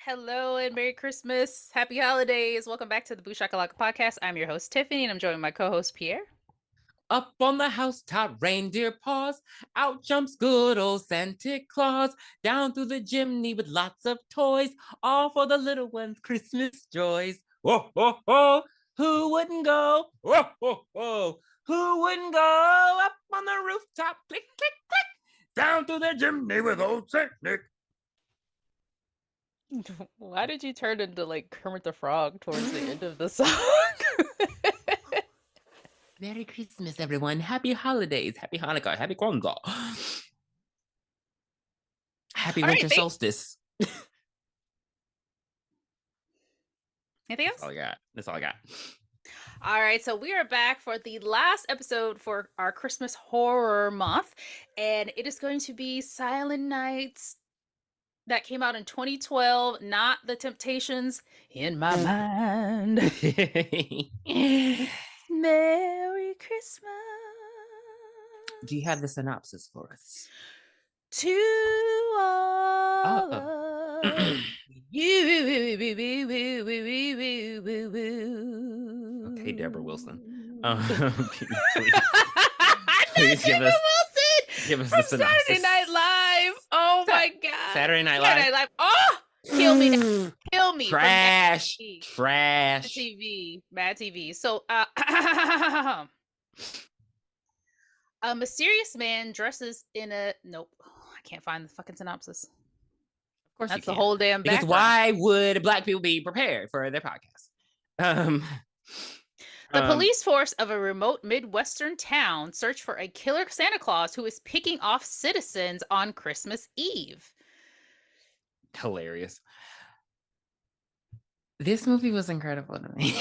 Hello and Merry Christmas. Happy holidays. Welcome back to the Booshakalakapod podcast. I'm your host, Tiffany, and I'm joined by my co-host, Pierre. Up on the housetop, reindeer paws. Out jumps good old Santa Claus. Down through the chimney with lots of toys. All for the little ones' Christmas joys. Whoa, whoa, whoa. Who wouldn't go? Whoa, whoa, whoa. Who wouldn't go? Up on the rooftop, click, click, click. Down through the chimney with old Saint Nick. Why did you turn into like Kermit the Frog towards the end of the song? Merry Christmas, everyone. Happy holidays. Happy Hanukkah. Happy Kwanzaa. Happy winter solstice. Anything else? That's all I got. That's all I got. All right, so we are back for the last episode for our Christmas horror month, and it is going to be Silent Nights that came out in 2012, not The Temptations in my mind. Merry Christmas. Do you have the synopsis for us? To all of you. Okay, Deborah Wilson. Please give us the from synopsis. Saturday Night Live. Oh my God. Saturday Night Live. Oh, kill me. Kill me. Trash. Mad TV. So, a mysterious man dresses in a... Nope. I can't find the fucking synopsis. Of course that's the whole damn background. Because why would Black people be prepared for their podcast? The police force of a remote Midwestern town search for a killer Santa Claus who is picking off citizens on Christmas Eve. Hilarious. This movie was incredible to me.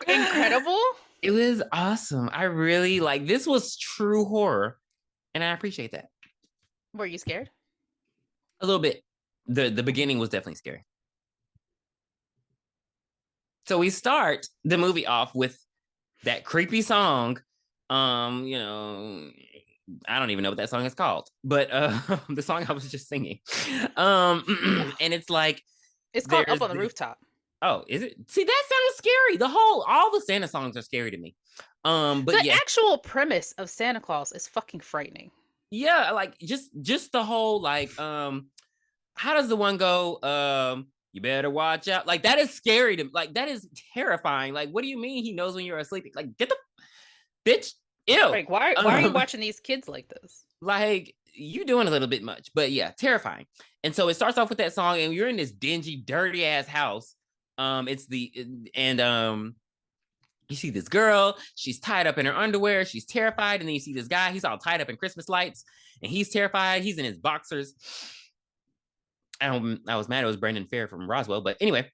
Incredible? It was awesome. I really this was true horror, and I appreciate that. Were you scared? A little bit. The beginning was definitely scary. So we start the movie off with that creepy song. I don't even know what that song is called, but the song I was just singing. And it's like it's called Up on the Rooftop. Oh, is it? See, that sounds scary. All the Santa songs are scary to me. But the actual premise of Santa Claus is fucking frightening. Yeah, like just the whole how does the one go? You better watch out. Like, that is scary to me. Like, that is terrifying. Like, what do you mean he knows when you're asleep? Like, get the bitch. Ew. Like, why are you watching these kids like this? Like, you doing a little bit much. But yeah, terrifying. And so it starts off with that song, and you're in this dingy, dirty ass house. You see this girl, she's tied up in her underwear, she's terrified, and then you see this guy, he's all tied up in Christmas lights, and he's terrified, he's in his boxers. I was mad it was Brandon Fair from Roswell, but anyway.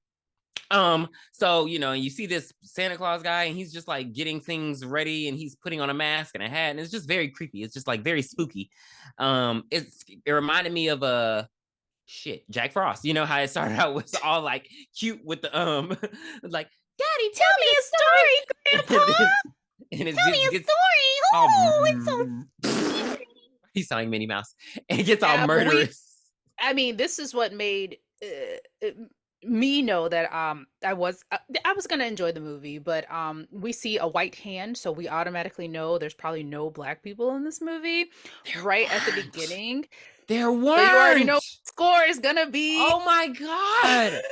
So, you see this Santa Claus guy, and he's just like getting things ready, and he's putting on a mask and a hat, and it's just very creepy. It's just like very spooky. It reminded me of Jack Frost. You know how it started out was all like cute with the like, Daddy, tell me a story, Grandpa. Tell me a story. Oh, it's so. He's selling Minnie Mouse, and it gets all murderous. I mean, this is what made me know that I was gonna enjoy the movie, but we see a white hand, so we automatically know there's probably no Black people in this movie. At the beginning. There weren't. So you already know what the score is gonna be. Oh my God!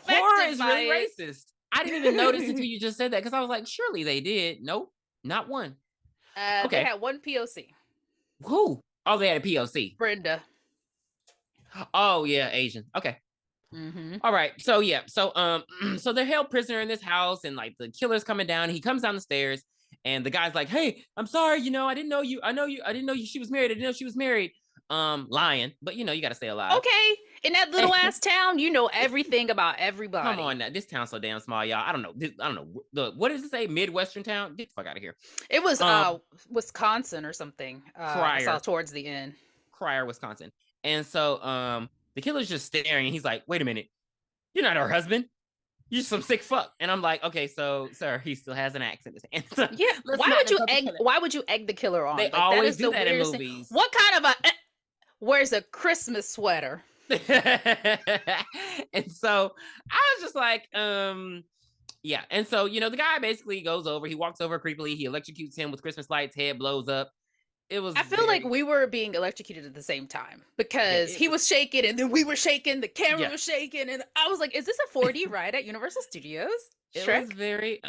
Horror is really racist. I didn't even notice until you just said that, because I was like, surely they did. Nope, not one. Okay. They had one POC. Who? Oh, they had a POC. Brenda. Oh yeah, Asian. Okay. Mm-hmm. All right. So yeah. So so they're held prisoner in this house, and like the killer's coming down. He comes down the stairs, and the guy's like, "Hey, I'm sorry. I didn't know you. I didn't know she was married. I didn't know she was married." Lying, but you got to stay alive. Okay. In that little ass town, you know everything about Come everybody. on now, this town's so damn small, y'all. I don't know. I don't know. What does it say? Midwestern town? Get the fuck out of here. It was Um, Wisconsin or something. I saw Crier, towards the end. Crier, Wisconsin. And so the killer's just staring, and he's like, "Wait a minute, you're not her husband. You're some sick fuck." And I'm like, "Okay, so sir, he still has an accent." And so, Yeah, let's not insult the killer. why would you egg the killer They on? Like that always is do the that in weirdest thing. movies. What kind of a wears a Christmas sweater? And so I was just like, yeah. And so, the guy basically goes over, he walks over creepily, he electrocutes him with Christmas lights, head blows up. It was I feel like very, we were being electrocuted at the same time yeah, because he was shaking and then we were shaking, the camera yeah, was shaking, and I was like, "Is this a 4D ride at Universal Studios?" it was Shrek. very,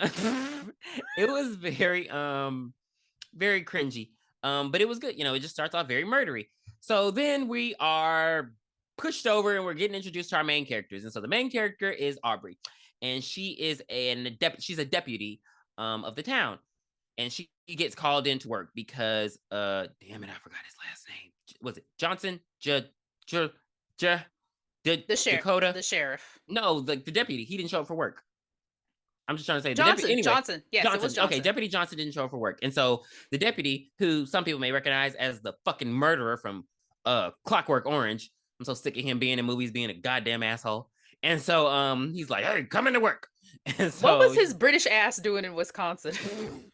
it was very cringy. But it was good. It just starts off very murdery. So then we are pushed over and we're getting introduced to our main characters. And so the main character is Aubrey, and she is she's a deputy of the town, and she gets called into work because damn it, I forgot his last name. Was it Johnson? J J Dakota? The sheriff. No, the deputy. He didn't show up for work. I'm just trying to say the deputy. Johnson. Anyway, Johnson. Yes, it was Johnson. Okay, Johnson. Deputy Johnson didn't show up for work, and so the deputy, who some people may recognize as the fucking murderer from Clockwork Orange. I'm so sick of him being in movies, being a goddamn asshole. And so he's like, "Hey, come into work." And What so was his British ass doing in Wisconsin?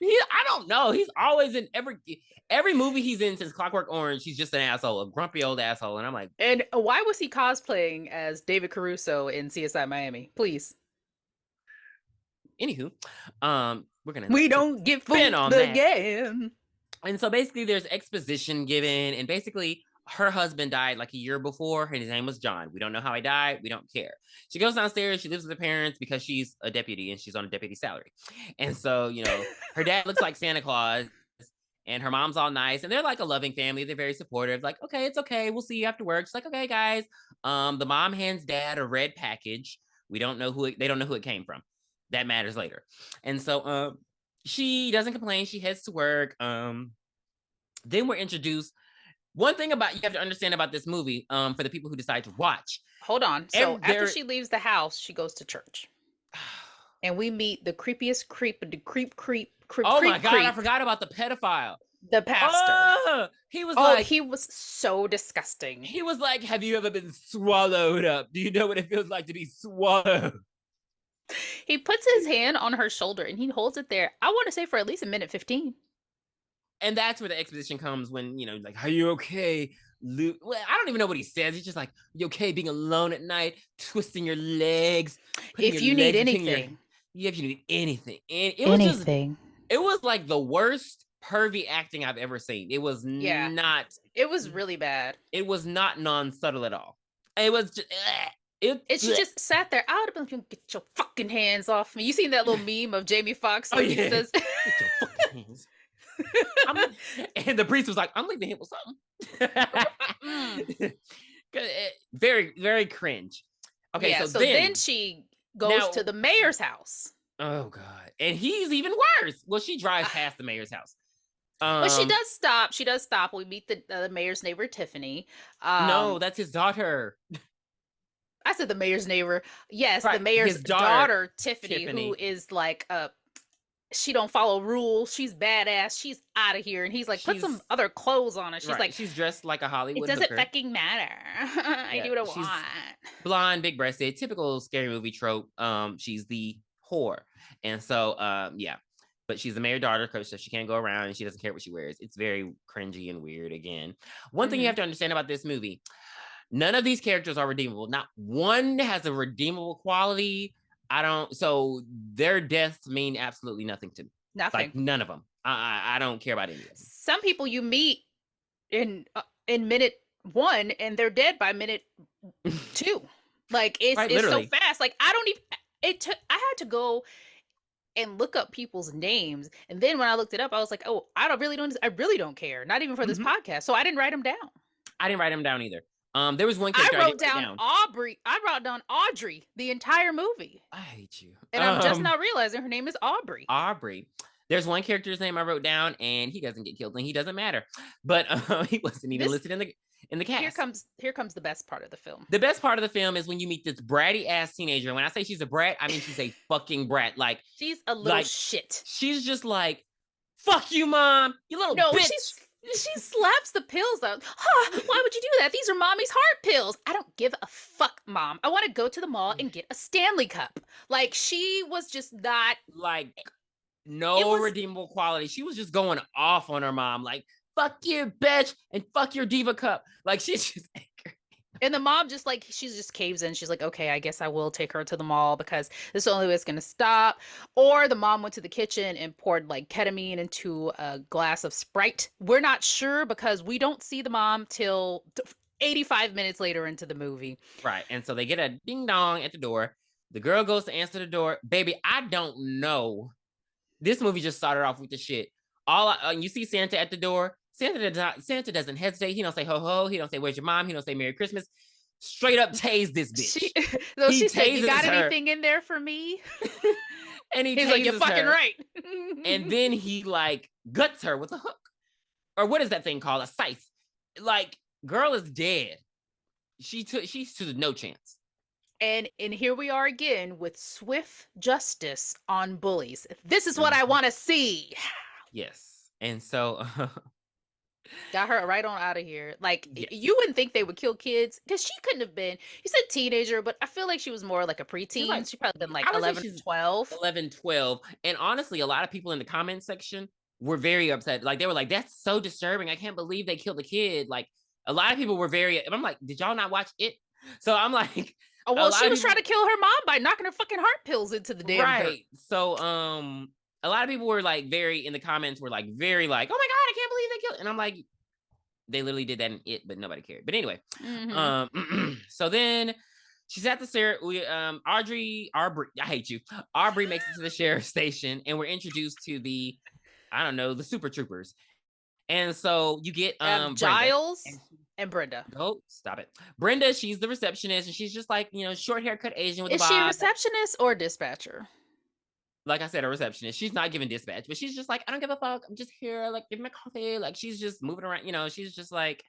I don't know. He's always in every movie he's in since Clockwork Orange. He's just an asshole, a grumpy old asshole. And I'm like, And why was he cosplaying as David Caruso in CSI Miami? Please. anywho, we're gonna We don't get spin fooled on that. again. And so basically there's exposition given, and basically her husband died like a year before, and his name was John. We don't know how he died. We don't care. She goes downstairs. She lives with her parents because she's a deputy and she's on a deputy salary. And so, her dad looks like Santa Claus, and her mom's all nice, and they're like a loving family. They're very supportive. Like, okay, it's okay. We'll see you after work. She's like, okay, guys. The mom hands dad a red package. They don't know who it came from. That matters later. And so, she doesn't complain. She heads to work. Then we're introduced. One thing you have to understand about this movie, for the people who decide to watch. Hold on. So after she leaves the house, she goes to church. And we meet the creepiest creep, the creep. Oh my God, I forgot about the pedophile. The pastor. He was he was so disgusting. He was like, "Have you ever been swallowed up? Do you know what it feels like to be swallowed?" He puts his hand on her shoulder and he holds it there, I want to say, for at least a minute 15. And that's where the exposition comes when, like, "Are you okay? Well, I don't even know what he says. He's just like, "You okay being alone at night, twisting your legs? If you need anything. Yeah, if you need anything." And it was like the worst pervy acting I've ever seen. It was not. It was really bad. It was not non-subtle at all. It was just. And she just sat there. I would have been like, "Get your fucking hands off me." You seen that little meme of Jamie Foxx where he says, "Get your fucking hands." And the priest was like, "I'm leaving him with something." Very, very cringe. Okay, yeah, so then she goes to the mayor's house. Oh God, and he's even worse. Well, she drives past the mayor's house. But she does stop. She does stop. We meet the mayor's neighbor, Tiffany. No, that's his daughter. I said the mayor's neighbor. Yes, right. The mayor's daughter, Tiffany, who is like she don't follow rules. She's badass. She's out of here. And he's like, put some other clothes on her. She's like, she's dressed like a Hollywood. It doesn't fucking matter. I do what I want. Blonde, big breasted, typical scary movie trope. She's the whore, and so yeah. But she's the mayor's daughter, coach, so she can't go around and she doesn't care what she wears. It's very cringy and weird. Again, one thing you have to understand about this movie: none of these characters are redeemable. Not one has a redeemable quality. So their deaths mean absolutely nothing to me. Nothing. Like none of them. I don't care about any of them. Some people you meet in minute 1 and they're dead by minute 2. Like it's so fast. Like I had to go and look up people's names, and then when I looked it up, I was like, oh, I really don't care. Not even for this podcast. So I didn't write them down. I didn't write them down either. There was one character I wrote down Aubrey. I wrote down Audrey the entire movie. I hate you. And I'm just now realizing her name is Aubrey. Aubrey. There's one character's name I wrote down, and he doesn't get killed, and he doesn't matter. But he wasn't even This listed in the cast. here comes the best part of the film. The best part of the film is when you meet this bratty ass teenager. And when I say she's a brat, I mean she's a fucking brat. She's a little shit. She's just like, fuck you, mom, you little No, bitch. she slaps the pills out. Huh, why would you do that? These are mommy's heart pills. I don't give a fuck, mom. I want to go to the mall and get a Stanley Cup. Like, she was just not like no redeemable quality. She was just going off on her mom, like, fuck you, bitch, and fuck your diva cup. Like, she's just angry. And the mom just like, she just caves in. She's like, okay, I guess I will take her to the mall because this is the only way it's going to stop. Or the mom went to the kitchen and poured like ketamine into a glass of Sprite. We're not sure because we don't see the mom till 85 minutes later into the movie. Right. And so they get a ding dong at the door. The girl goes to answer the door. Baby, I don't know. This movie just started off with the shit. You see Santa at the door. Santa doesn't hesitate. He don't say ho ho. He don't say where's your mom. He don't say Merry Christmas. Straight up tase this bitch. She said, you got anything in there for me? And he's like, you're fucking right. And then he like guts her with a hook. Or what is that thing called? A scythe. Like, girl is dead. She stood no chance. And here we are again with swift justice on bullies. This is what I want to see. Yes. And so got her right on out of here. Like, yes. You wouldn't think they would kill kids because she couldn't have been. You said teenager, but I feel like she was more like a preteen. She probably been like 11, 12. 11, 12. And honestly, a lot of people in the comment section were very upset. Like, they were like, that's so disturbing. I can't believe they killed a kid. Like, a lot of people were and I'm like, did y'all not watch it? So I'm like, oh, well, she was trying to kill her mom by knocking her fucking heart pills into the damn dirt. So a lot of people were like in the comments were like very like, oh my God, I can't believe they killed. And I'm like, they literally did that in it, but nobody cared. But anyway, so then she's at the Aubrey, I hate you. Aubrey makes it to the sheriff's station, and we're introduced to the Super Troopers. And so you get Giles and Brenda. Oh, stop it. Brenda, she's the receptionist, and she's just like, short haircut Asian with a bob. Is she a receptionist or dispatcher? Like I said, a receptionist. She's not giving dispatch, but she's just like, I don't give a fuck. I'm just here, like, give me coffee. Like, she's just moving around. She's just like,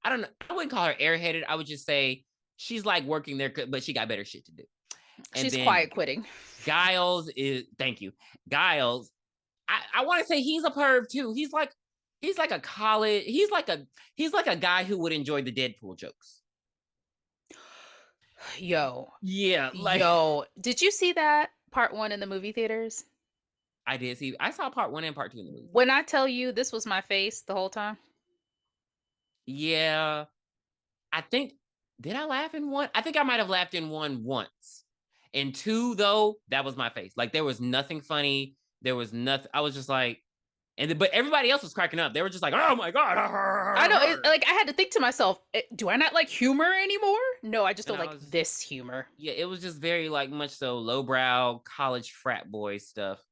I don't know. I wouldn't call her airheaded. I would just say she's like working there, but she got better shit to do. And she's quiet quitting. Giles thank you. Giles, I want to say he's a perv too. He's like a college. He's like a guy who would enjoy the Deadpool jokes. Yo. Yeah. Did you see that part 1 in the movie theaters? I did see. I saw part 1 and part 2 in the movie. When I tell you this was my face the whole time. Yeah. Did I laugh in 1? I think I might have laughed in 1 once. In 2, though, that was my face. Like, there was nothing funny. There was nothing. I was just like, but everybody else was cracking up. They were just like, oh my God. I know. I had to think to myself, do I not like humor anymore? No, I just don't like this humor. Yeah, it was just very like much so lowbrow college frat boy stuff.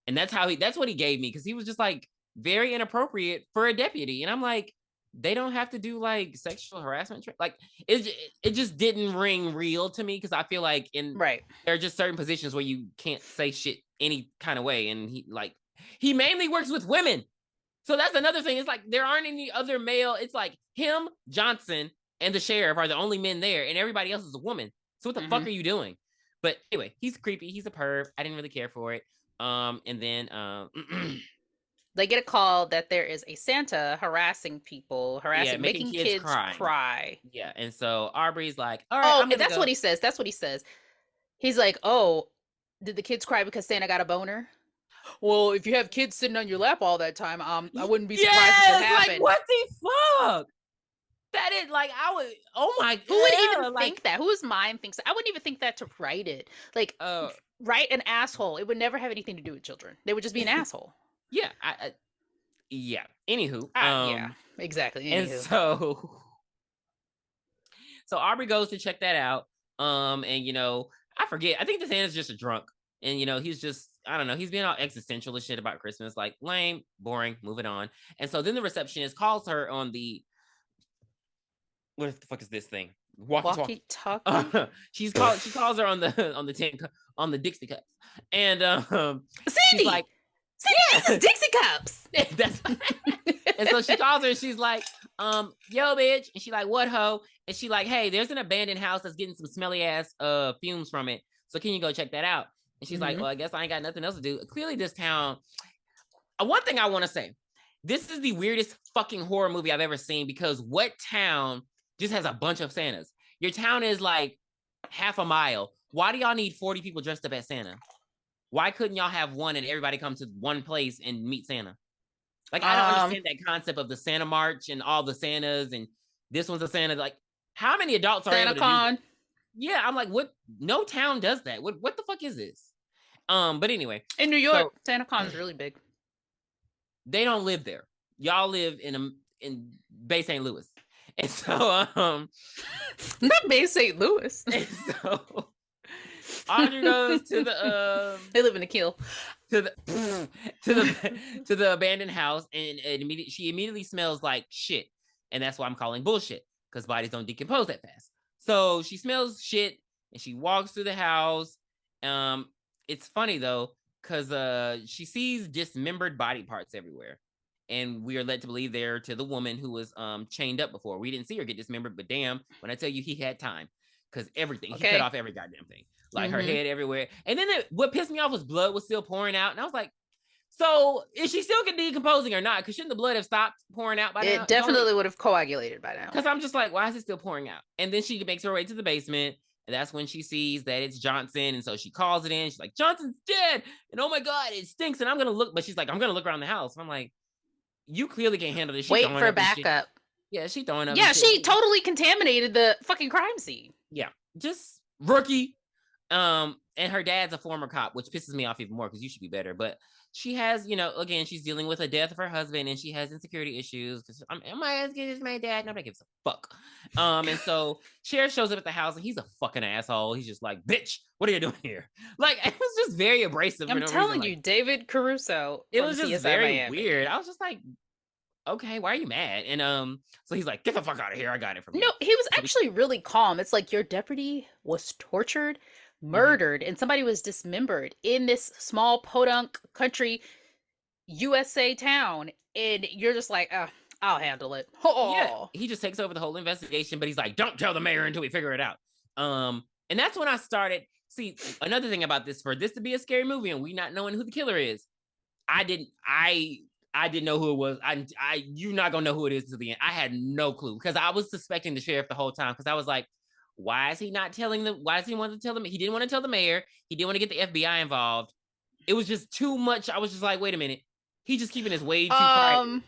And that's what he gave me, because he was just like very inappropriate for a deputy. And I'm like, they don't have to do like sexual harassment. Like, it just didn't ring real to me, because I feel like there are just certain positions where you can't say shit any kind of way. And he mainly works with women. So that's another thing. It's like, there aren't any other male. It's like him, Johnson, and the sheriff are the only men there, and everybody else is a woman. So what the fuck are you doing? But anyway, he's creepy. He's a perv. I didn't really care for it. And then they get a call that there is a Santa making kids cry. Yeah, and so Aubrey's like, all right. Oh, that's what he says. That's what he says. He's like, oh, did the kids cry because Santa got a boner? Well, if you have kids sitting on your lap all that time, I wouldn't be surprised if it happened. Like, what the fuck? That is like, oh my God. Who would even think that? Whose mind thinks that? I wouldn't even think that to write it. Like, write an asshole. It would never have anything to do with children. They would just be an asshole. Yeah. Yeah. Anywho. Yeah, exactly. Anywho. And so Aubrey goes to check that out. And I forget. I think the Santa's just a drunk. And, he's just, I don't know, he's being all existential and shit about Christmas. Like, lame, boring, moving on. And so then the receptionist calls her on the, what the fuck is this thing? Walkie-talkie. She calls her on the Dixie cups. And Sandy! she's like, Cindy, this is Yeah. Dixie Cups. That's and so she calls her and she's like, yo, bitch. And she like, what ho? And she like, hey, there's an abandoned house that's getting some smelly ass fumes from it. So can you go check that out? And she's like, well, I guess I ain't got nothing else to do. Clearly, this town. One thing I want to say, this is the weirdest fucking horror movie I've ever seen because what town just has a bunch of Santas? Your town is like half a mile. Why do y'all need 40 people dressed up as Santa? Why couldn't y'all have one and everybody come to one place and meet Santa? Like, I don't understand that concept of the Santa March and all the Santas and this one's a Santa. Like, how many adults are able to do that? Yeah, I'm like, what? No town does that. What the fuck is this? But anyway. In New York, SantaCon is really big. They don't live there. Y'all live in Bay St. Louis. And so not Bay St. Louis. And so Audrey goes to the they live in the Kill. To the abandoned house, and she immediately smells like shit. And that's why I'm calling bullshit, because bodies don't decompose that fast. So she smells shit and she walks through the house. It's funny though, because she sees dismembered body parts everywhere. And we are led to believe they're to the woman who was chained up before. We didn't see her get dismembered, but damn, when I tell you he had time, because everything, he cut off every goddamn thing. Like her head everywhere. And then what pissed me off was blood was still pouring out. And I was like, so is she still decomposing or not? Because shouldn't the blood have stopped pouring out by now? It definitely would have coagulated by now. Because I'm just like, why is it still pouring out? And then she makes her way to the basement. And that's when she sees that it's Johnson. And so she calls it in. She's like, Johnson's dead. And oh my God, it stinks. And I'm going to look. But she's like, I'm going to look around the house. And I'm like, you clearly can't handle this. Wait for backup. Yeah, she throwing up. Yeah, she totally contaminated the fucking crime scene. Yeah, just rookie. And her dad's a former cop, which pisses me off even more because you should be better. But she has, again, she's dealing with the death of her husband and she has insecurity issues because am I as good as my dad? Nobody gives a fuck. And so Sheriff shows up at the house and he's a fucking asshole. He's just like, bitch, what are you doing here? Like, it was just very abrasive. I'm telling you, David Caruso. It was just very weird. I was just like, okay, why are you mad? And so he's like, get the fuck out of here. I got it from you. No, he was actually really calm. It's like your deputy was tortured, murdered, and somebody was dismembered in this small podunk country USA town. And you're just like, I'll handle it. Oh. Yeah, he just takes over the whole investigation, but he's like, don't tell the mayor until we figure it out. And that's when I started. See, another thing about this, for this to be a scary movie and we not knowing who the killer is, I didn't know who it was. You're not gonna know who it is until the end. I had no clue because I was suspecting the sheriff the whole time because I was like, why is he not telling them? Why does he want to tell them? He didn't want to tell the mayor. He didn't want to get the FBI involved. It was just too much. I was just like, wait a minute. He's just keeping his way too private.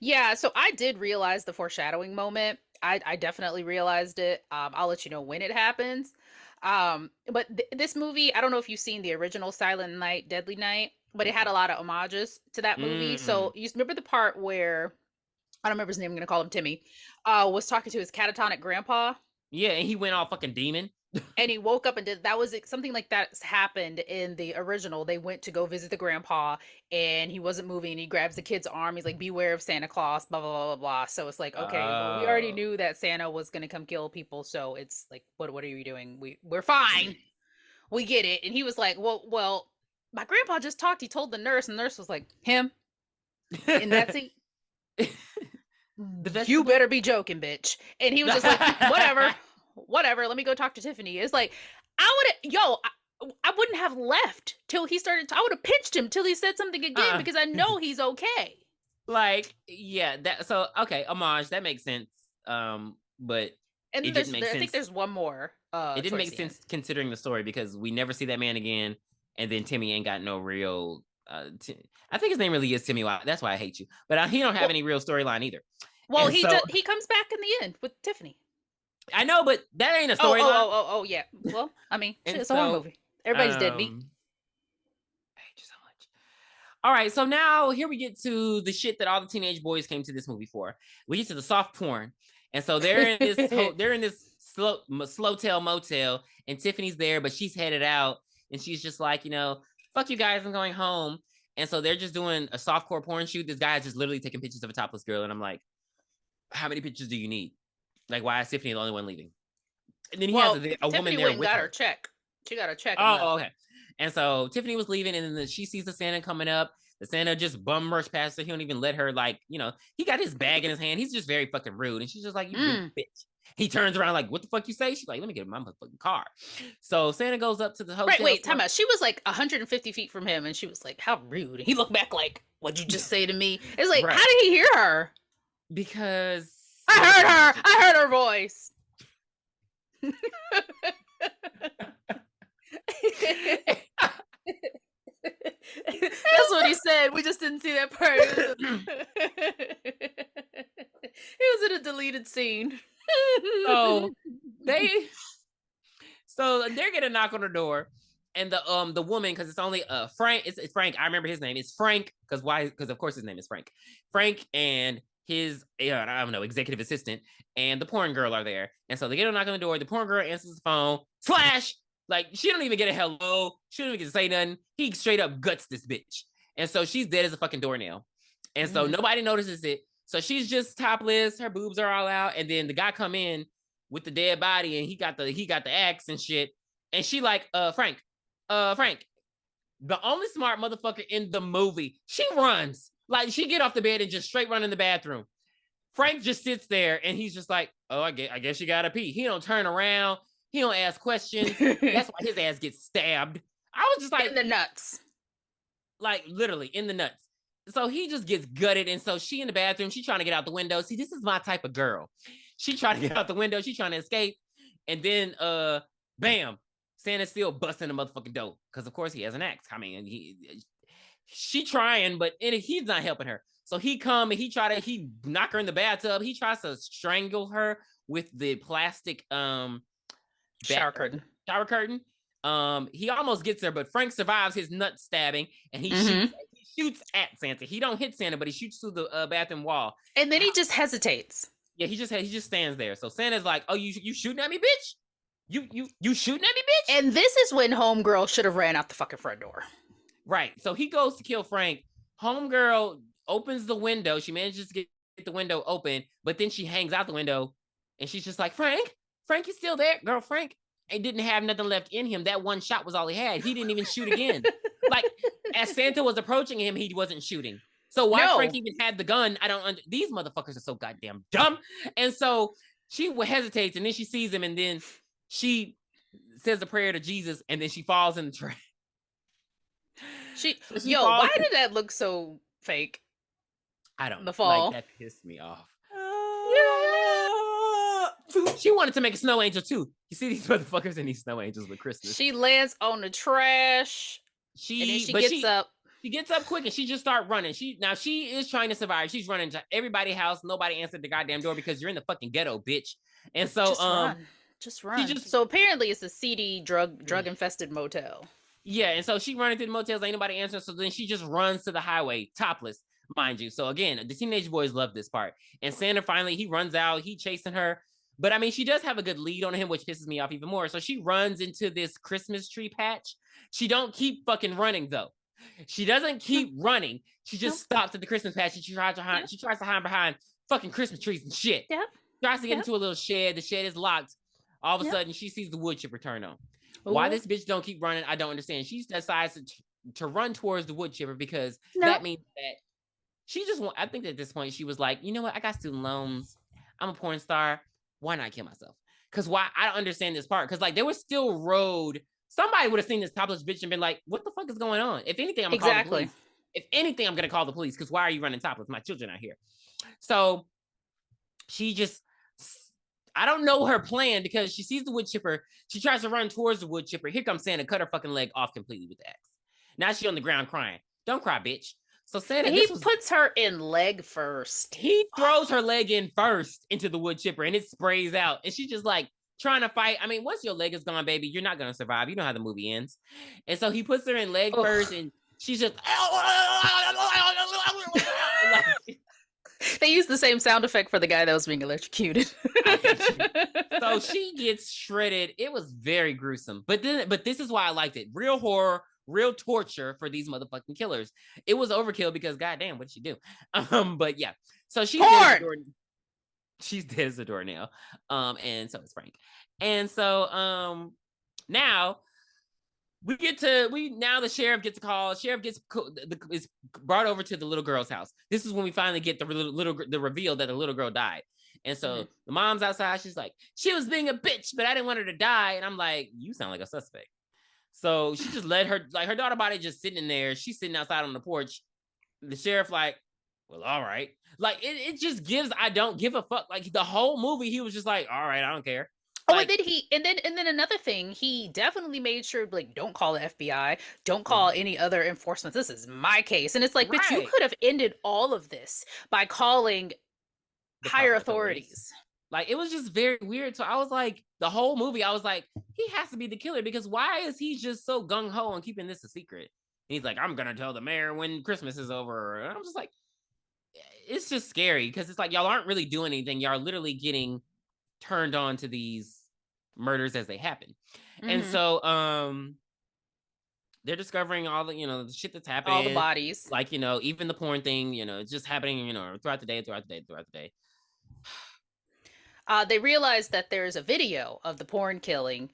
Yeah, so I did realize the foreshadowing moment. I definitely realized it. I'll let you know when it happens. But this movie, I don't know if you've seen the original Silent Night, Deadly Night, but it had a lot of homages to that movie. So you remember the part where, I don't remember his name, I'm going to call him Timmy, was talking to his catatonic grandpa? Yeah, and he went all fucking demon. And he woke up and that was something like that happened in the original. They went to go visit the grandpa and he wasn't moving. He grabs the kid's arm. He's like, beware of Santa Claus, blah, blah, blah, blah, blah. So it's like, okay, well, we already knew that Santa was going to come kill people. So it's like, what are you doing? We're fine. We get it. And he was like, well, my grandpa just talked. He told the nurse, and the nurse was like, him? And that's it? You better be joking, bitch. And he was just like, whatever, let me go talk to Tiffany. It's like, I wouldn't have left till he started. I would have pinched him till he said something again because I know he's okay. Like, yeah, so okay, homage, that makes sense. But and it didn't make sense. I think there's one more. It didn't make sense considering the story because we never see that man again, and then Timmy ain't got no real. I think his name really is Timmy. That's why I hate you. But he don't have any real storyline either. Well, he comes back in the end with Tiffany. I know, but that ain't a storyline. Oh, yeah. Well, I mean, it's a horror movie. Everybody's dead meat. I hate you so much. All right, so now here we get to the shit that all the teenage boys came to this movie for. We get to the soft porn, and so they're in this slow tail motel, and Tiffany's there, but she's headed out, and she's just like, fuck you guys, I'm going home. And so they're just doing a softcore porn shoot. This guy is just literally taking pictures of a topless girl, and I'm like, how many pictures do you need? Like, why is Tiffany the only one leaving? And then he has a woman there with her. Her check. She got her check. Oh, okay. And so Tiffany was leaving, and then she sees the Santa coming up. The Santa just bum rush past her. He don't even let her, like, he got his bag in his hand. He's just very fucking rude. And she's just like, you rude bitch. He turns around like, what the fuck you say? She's like, let me get in my motherfucking car. So Santa goes up to the Right, hotel. wait, time out. She was like 150 feet from him, and she was like, how rude. And he looked back like, what'd you just say to me? It's like, Right. how did he hear her? Because I heard her voice. That's what he said. We just didn't see that part. It was in a deleted scene. so they so they're gonna knock on the door, and the woman, because it's only Frank, it's Frank. I remember his name. It's Frank, because why? Because of course his name is Frank. Frank and his I don't know, executive assistant and the porn girl are there, and so they get a knock on the door. The porn girl answers the phone. Slash, like, she don't even get a hello. She don't even get to say nothing. He straight up guts this bitch, and so she's dead as a fucking doornail, and so nobody notices it. So she's just topless. Her boobs are all out, and then the guy come in with the dead body, and he got the axe and shit. And she like, Frank, the only smart motherfucker in the movie. She runs. Like, she get off the bed and just straight run in the bathroom. Frank just sits there and he's just like, oh, I guess you gotta pee. He don't turn around. He don't ask questions. That's why his ass gets stabbed. I was just like, in the nuts. Like, literally in the nuts. So he just gets gutted. And so she in the bathroom, she trying to get out the window. See, this is my type of girl. She trying to get out the window. She trying to escape. And then, bam, Santa's still busting the motherfucking door. Because, of course, he has an axe. I mean, she trying, but he's not helping her. So he come and he knock her in the bathtub. He tries to strangle her with the plastic shower curtain. He almost gets her, but Frank survives his nut stabbing, and he shoots at Santa. He don't hit Santa, but he shoots through the bathroom wall. And then he just hesitates. Yeah, he just stands there. So Santa's like, "Oh, you shooting at me, bitch? You shooting at me, bitch?" And this is when Homegirl should have ran out the fucking front door. Right. So he goes to kill Frank. Homegirl opens the window. She manages to get the window open, but then she hangs out the window, and she's just like, Frank, you still there? Girl, Frank didn't have nothing left in him. That one shot was all he had. He didn't even shoot again. Like, as Santa was approaching him, he wasn't shooting. So why Frank even had the gun, I don't these motherfuckers are so goddamn dumb. And so she hesitates, and then she sees him, and then she says a prayer to Jesus, and then she falls in the trash. Why did that look so fake? I don't know. The fall. Like, that pissed me off. She wanted to make a snow angel too. You see these motherfuckers in these snow angels with Christmas. She lands on the trash. And then she gets up. She gets up quick and she just starts running. She is trying to survive. She's running to everybody's house. Nobody answered the goddamn door because you're in the fucking ghetto, bitch. And so just run. So apparently it's a seedy drug infested motel. Yeah, and so she running through the motels, ain't nobody answering. So then she just runs to the highway, topless, mind you. So again, the teenage boys love this part. And Santa finally, he runs out, he chasing her. But I mean, she does have a good lead on him, which pisses me off even more. So she runs into this Christmas tree patch. She don't keep fucking running though. She doesn't keep running. She just stops at the Christmas patch and she tries to hide behind fucking Christmas trees and shit. Yep. Tries to get into a little shed. The shed is locked. All of a sudden, she sees the wood chipper turn on. Why this bitch don't keep running, I don't understand. She decides to run towards the wood chipper because that means that she just I think at this point she was like, you know what? I got student loans. I'm a porn star. Why not kill myself? Because why? I don't understand this part. Because like there was still road. Somebody would have seen this topless bitch and been like, what the fuck is going on? If anything, I'm going to call the police. If anything, I'm going to call the police because why are you running topless? My children are here. So she just, I don't know her plan because she sees the wood chipper. She tries to run towards the wood chipper. Here comes Santa, cut her fucking leg off completely with the axe. Now she's on the ground crying. Don't cry, bitch. So Santa, puts her in leg first. He throws her leg in first into the wood chipper and it sprays out. And she's just like trying to fight. I mean, once your leg is gone, baby, you're not going to survive. You know how the movie ends. And so he puts her in leg first and she's just... They used the same sound effect for the guy that was being electrocuted. So she gets shredded. It was very gruesome. But this is why I liked it. Real horror, real torture for these motherfucking killers. It was overkill because goddamn, what did she do? But yeah. So she's dead as a doornail. And so is Frank. And so now now the sheriff gets a call. Sheriff is brought over to the little girl's house. This is when we finally get the reveal that the little girl died. And so the mom's outside. She's like, she was being a bitch, but I didn't want her to die. And I'm like, you sound like a suspect. So she just let her daughter body just sitting in there. She's sitting outside on the porch. The sheriff like, well, all right. Like it just gives, I don't give a fuck. Like the whole movie, he was just like, all right, I don't care. Oh, Like, and then another thing, he definitely made sure like don't call the FBI, don't call any other enforcement. This is my case. And it's like, but you right. could have ended all of this by calling The higher proper authorities. authorities. Like it was just very weird. So I was like, the whole movie, I was like, he has to be the killer because why is he just so gung ho on keeping this a secret? And he's like, I'm gonna tell the mayor when Christmas is over. And I'm just like, it's just scary because it's like y'all aren't really doing anything. Y'all are literally getting turned on to these murders as they happen. And so they're discovering all the, the shit that's happening. All the bodies. Like, even the porn thing, it's just happening, throughout the day. They realize that there's a video of the porn killing.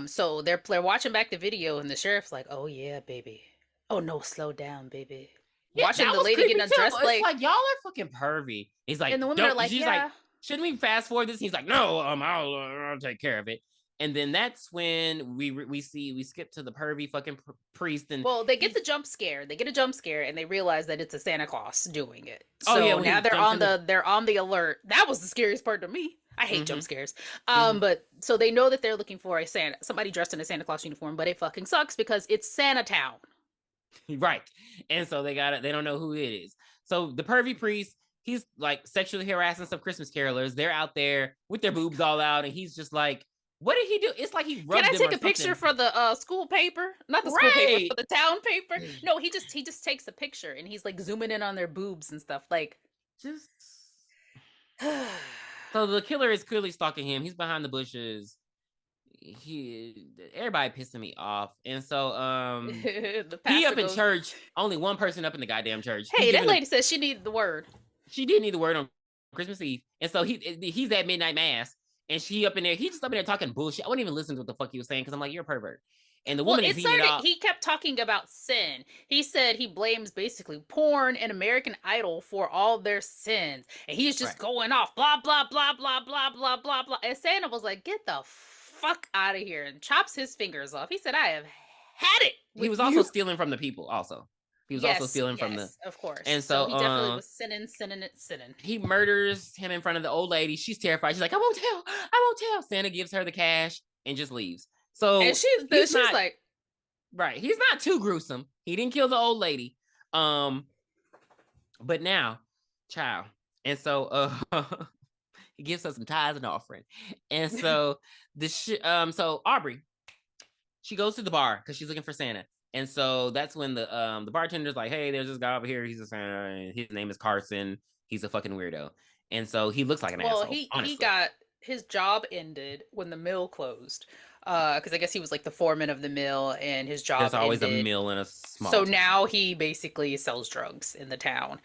So they're watching back the video, and the sheriff's like, "Oh yeah, baby. Oh no, slow down, baby." Yeah, Watching that the was lady creepy get too. undressed, It's like y'all are fucking pervy. He's like, and the women are don't. like, She's like, "Yeah." shouldn't we fast forward this? He's like, no, I'll take care of it. And then that's when we skip to the pervy fucking priest, and Well, they get the jump scare. They get a jump scare, and they realize that it's a Santa Claus doing it. oh yeah, So when now he jumps in they're on the alert. That was the scariest part to me. I hate jump scares. Mhm. But so they know that they're looking for somebody dressed in a Santa Claus uniform, but it fucking sucks because it's Santa Town. Right. And so they got it. They don't know who it is. So the pervy priest, he's like sexually harassing some Christmas carolers. They're out there with their boobs all out, and he's just like, what did he do? It's like he Can rubbed I them take or a picture something. for the school paper? Not the school paper, Right. for the town paper. No, he just takes a picture and he's like zooming in on their boobs and stuff. Like, Just so the killer is clearly stalking him. He's behind the bushes. Everybody pissing me off. And so the he pastor up in goes, church, only one person up in the goddamn church. He "Hey, that giving him lady says she needed the word." she did need the word on Christmas Eve. And so he's at midnight mass, and she up in there, he's just up in there talking bullshit. I wouldn't even listen to what the fuck he was saying because I'm like, you're a pervert. And the Well, woman is it eating it started. up. He kept talking about sin. He said he blames basically porn and American Idol for all their sins, and he's just Right. going off, blah blah blah blah blah blah blah blah. And Santa was like, "Get the fuck out of here!" and chops his fingers off. He said, "I have had it He with was also you." stealing from the people, also. He was also Yes, stealing from the yes, of course. and So so he definitely was sinning. he murders him in front of the old lady. She's terrified. She's like, I won't tell. I won't tell. Santa gives her the cash and just leaves. And So he's she's not like, right. He's not too gruesome. He didn't kill the old lady. But now, child. And so he gives us some tithes and offering. And so so Aubrey, she goes to the bar because she's looking for Santa. And so that's when the bartender's like, hey, there's this guy over here. He's a Santa. And his name is Carson. He's a fucking weirdo. And so he looks like an well, asshole, he honestly. got his job ended when the mill closed. Because I guess he was like the foreman of the mill, and his There's job always a ended. mill in a small So town. now he basically sells drugs in the town.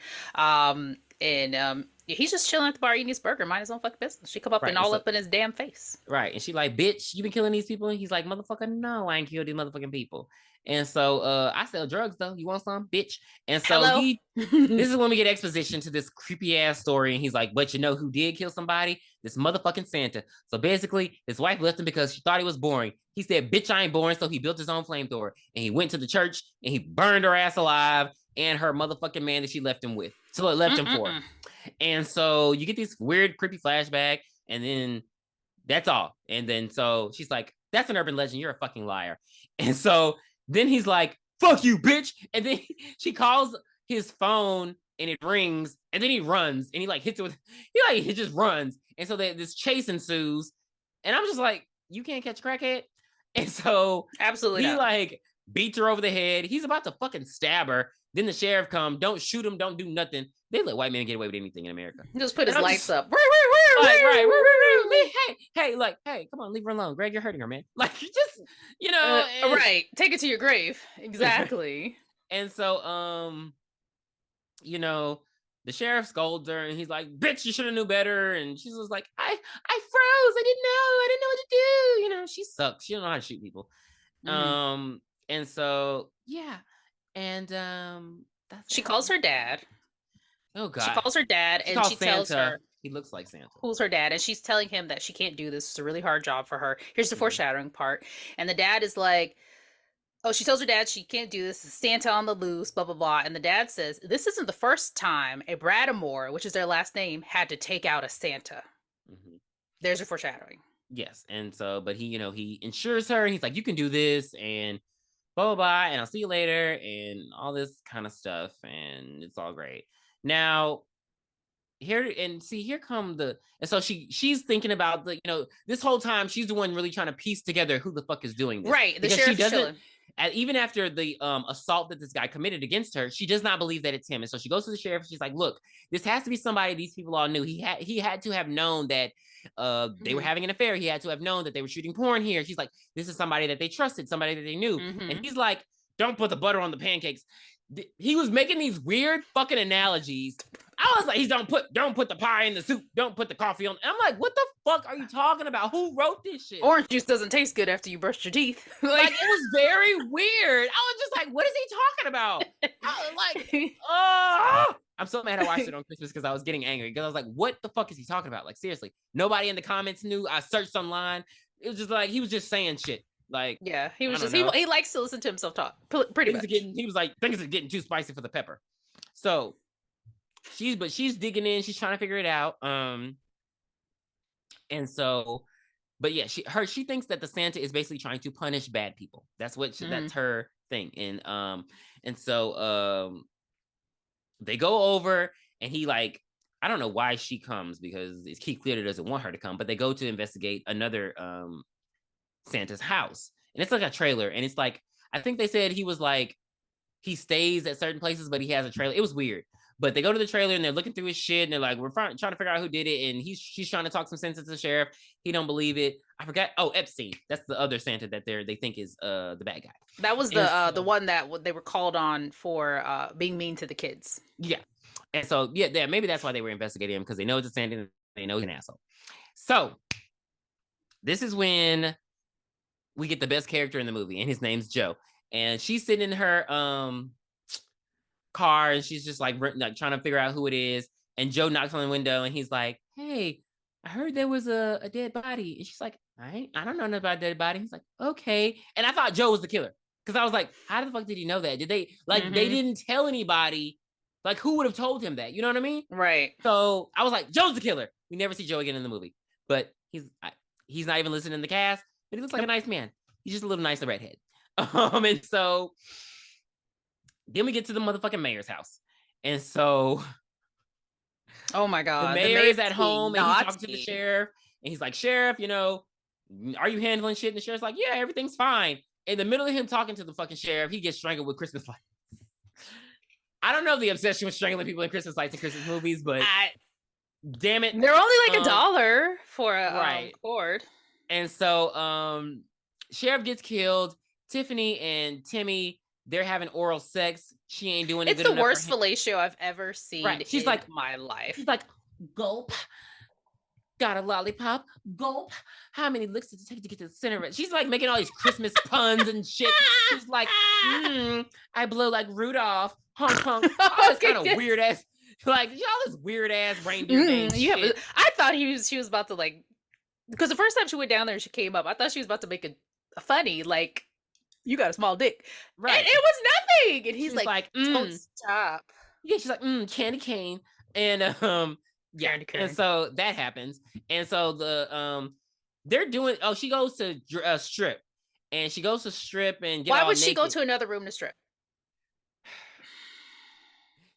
And he's just chilling at the bar eating his burger, mind his own fucking business. She come up Right. and And all so up in his damn face. right. And she like, bitch, you been killing these people? And he's like, motherfucker, no, I ain't killed these motherfucking people. And so I sell drugs though. You want some, bitch? And so Hello. this is when we get exposition to this creepy ass story. And he's like, but you know who did kill somebody? This motherfucking Santa. So basically, his wife left him because she thought he was boring. He said, bitch, I ain't boring. So he built his own flamethrower. And he went to the church and he burned her ass alive and her motherfucking man that she left him with. So it left him for. And so you get this weird, creepy flashback. And then that's all. And then so she's like, that's an urban legend. You're a fucking liar. And so then he's like, fuck you, bitch. And then she calls his phone and it rings. And then he runs and he like hits it with, he just runs. And so this chase ensues. And I'm just like, you can't catch a crackhead. And so Absolutely he not. like beats her over the head. He's about to fucking stab her. Then the sheriff come. Don't shoot him. Don't do nothing. They let white men get away with anything in America. He just put And his I'm lights just, up. like, right, hey, like, hey, come on, leave her alone, Greg, you're hurting her, man. Like, just, Right. Take it to your grave. Exactly. and so, the sheriff scolds her, and he's like, "Bitch, you should have knew better." And she's just like, "I froze. I didn't know what to do." She sucks. She don't know how to shoot people. Mhm. And so yeah, and that's She how calls her dad. oh She god. calls her dad She and calls she tells Santa. her He looks like Santa. who's her dad, and she's telling him that she can't do this. It's a really hard job for her. Here's the Mhm. foreshadowing part. And the dad is like, oh, she tells her dad she can't do this. Santa on the loose, blah, blah, blah. And the dad says, this isn't the first time a Bradamore, which is their last name, had to take out a Santa. Mhm. There's your foreshadowing. Yes, and so, but he, he insures her, and he's like, "You can do this," and blah blah blah, and I'll see you later, and all this kind of stuff, and it's all great. Now, here and see, here come the, and so she's thinking about the, this whole time she's the one really trying to piece together who the fuck is doing this, Right. The because she sheriff is doesn't, chilling. even after the assault that this guy committed against her, she does not believe that it's him. And so she goes to the sheriff, she's like, look, this has to be somebody these people all knew. He had to have known that they were Hmm. having an affair. He had to have known that they were shooting porn here. She's like, this is somebody that they trusted, somebody that they knew. And Hmm. he's like, don't put the butter on the pancakes. He was making these weird fucking analogies. I was like, he's don't put the pie in the soup, don't put the coffee on. And I'm like, what the fuck are you talking about? Who wrote this shit? Orange juice doesn't taste good after you brush your teeth. Like, it was very weird. I was just like, what is he talking about? I was like, oh, I'm so mad I watched it on Christmas because I was getting angry, because I was like, what the fuck is he talking about? Like, seriously, nobody in the comments knew. I searched online. It was just like he was just saying shit. Like, Yeah, he I was don't just know. he likes to listen to himself talk, pretty much. He was like, things are getting too spicy for the pepper. So she's digging in. She's trying to figure it out. And so, but yeah, she thinks that the Santa is basically trying to punish bad people. That's Hmm. her thing. And so they go over, and he, like, I don't know why she comes, because it's Keith clearly doesn't want her to come, but they go to investigate another Santa's house. And it's like a trailer, and it's like, I think they said he was like, he stays at certain places, but he has a trailer. It was weird. But they go to the trailer, and they're looking through his shit, and they're like, we're trying to figure out who did it. And she's trying to talk some sense to the sheriff. He don't believe it. I forgot. Oh, Epstein. That's the other Santa that they think is the bad guy. That was And the so, one that they were called on for being mean to the kids. yeah. And so, yeah, maybe that's why they were investigating him, because they know it's a Santa, and they know he's an asshole. So this is when we get the best character in the movie, and his name's Joe. And she's sitting in her car, and she's just like trying to figure out who it is. And Joe knocks on the window, and he's like, "Hey, I heard there was a dead body." And she's like, I don't know nothing about a dead body." He's like, "Okay." And I thought Joe was the killer, because I was like, how the fuck did he know that? Did they, like, they Hmm. didn't tell anybody? Like, who would have told him that? You know what I mean? Right. So I was like, Joe's the killer. We never see Joe again in the movie, but he's not even listed in the cast. But he looks like a Nope. nice man. He's just a little nicer redhead. And so then we get to the motherfucking mayor's house. And so Oh my the God, the mayor mayor's is at being home, and he's talking to the naughty. sheriff, and he's like, "Sheriff, are you handling shit?" And the sheriff's like, "Yeah, everything's fine." In the middle of him talking to the fucking sheriff, he gets strangled with Christmas lights. I don't know the obsession with strangling people in Christmas lights in Christmas movies, but I damn it. They're only like a Um, dollar for a right. cord. And so sheriff gets killed. Tiffany and Timmy, they're having oral sex. She ain't doing it It's good the enough for worst him. fellatio I've ever seen Right. in my life. She's like, gulp. Got a lollipop, gulp. How many licks does it take to get to the center of it? She's like making all these Christmas puns and shit. She's like, I blow like Rudolph, honk honk. All this Okay, kind of good. weird ass, like, all this weird ass reindeer games You have. shit. I thought she was about to like, because the first time she went down there, she came up. I thought she was about to make a funny like, you got a small dick, and Right. it was nothing. And he's She's like, like, don't stop. yeah, she's like, candy cane. And yeah. Candy And cane. so that happens. And so they're doing, she goes to strip. And she goes to strip and get Why all would she go naked. to another room to strip?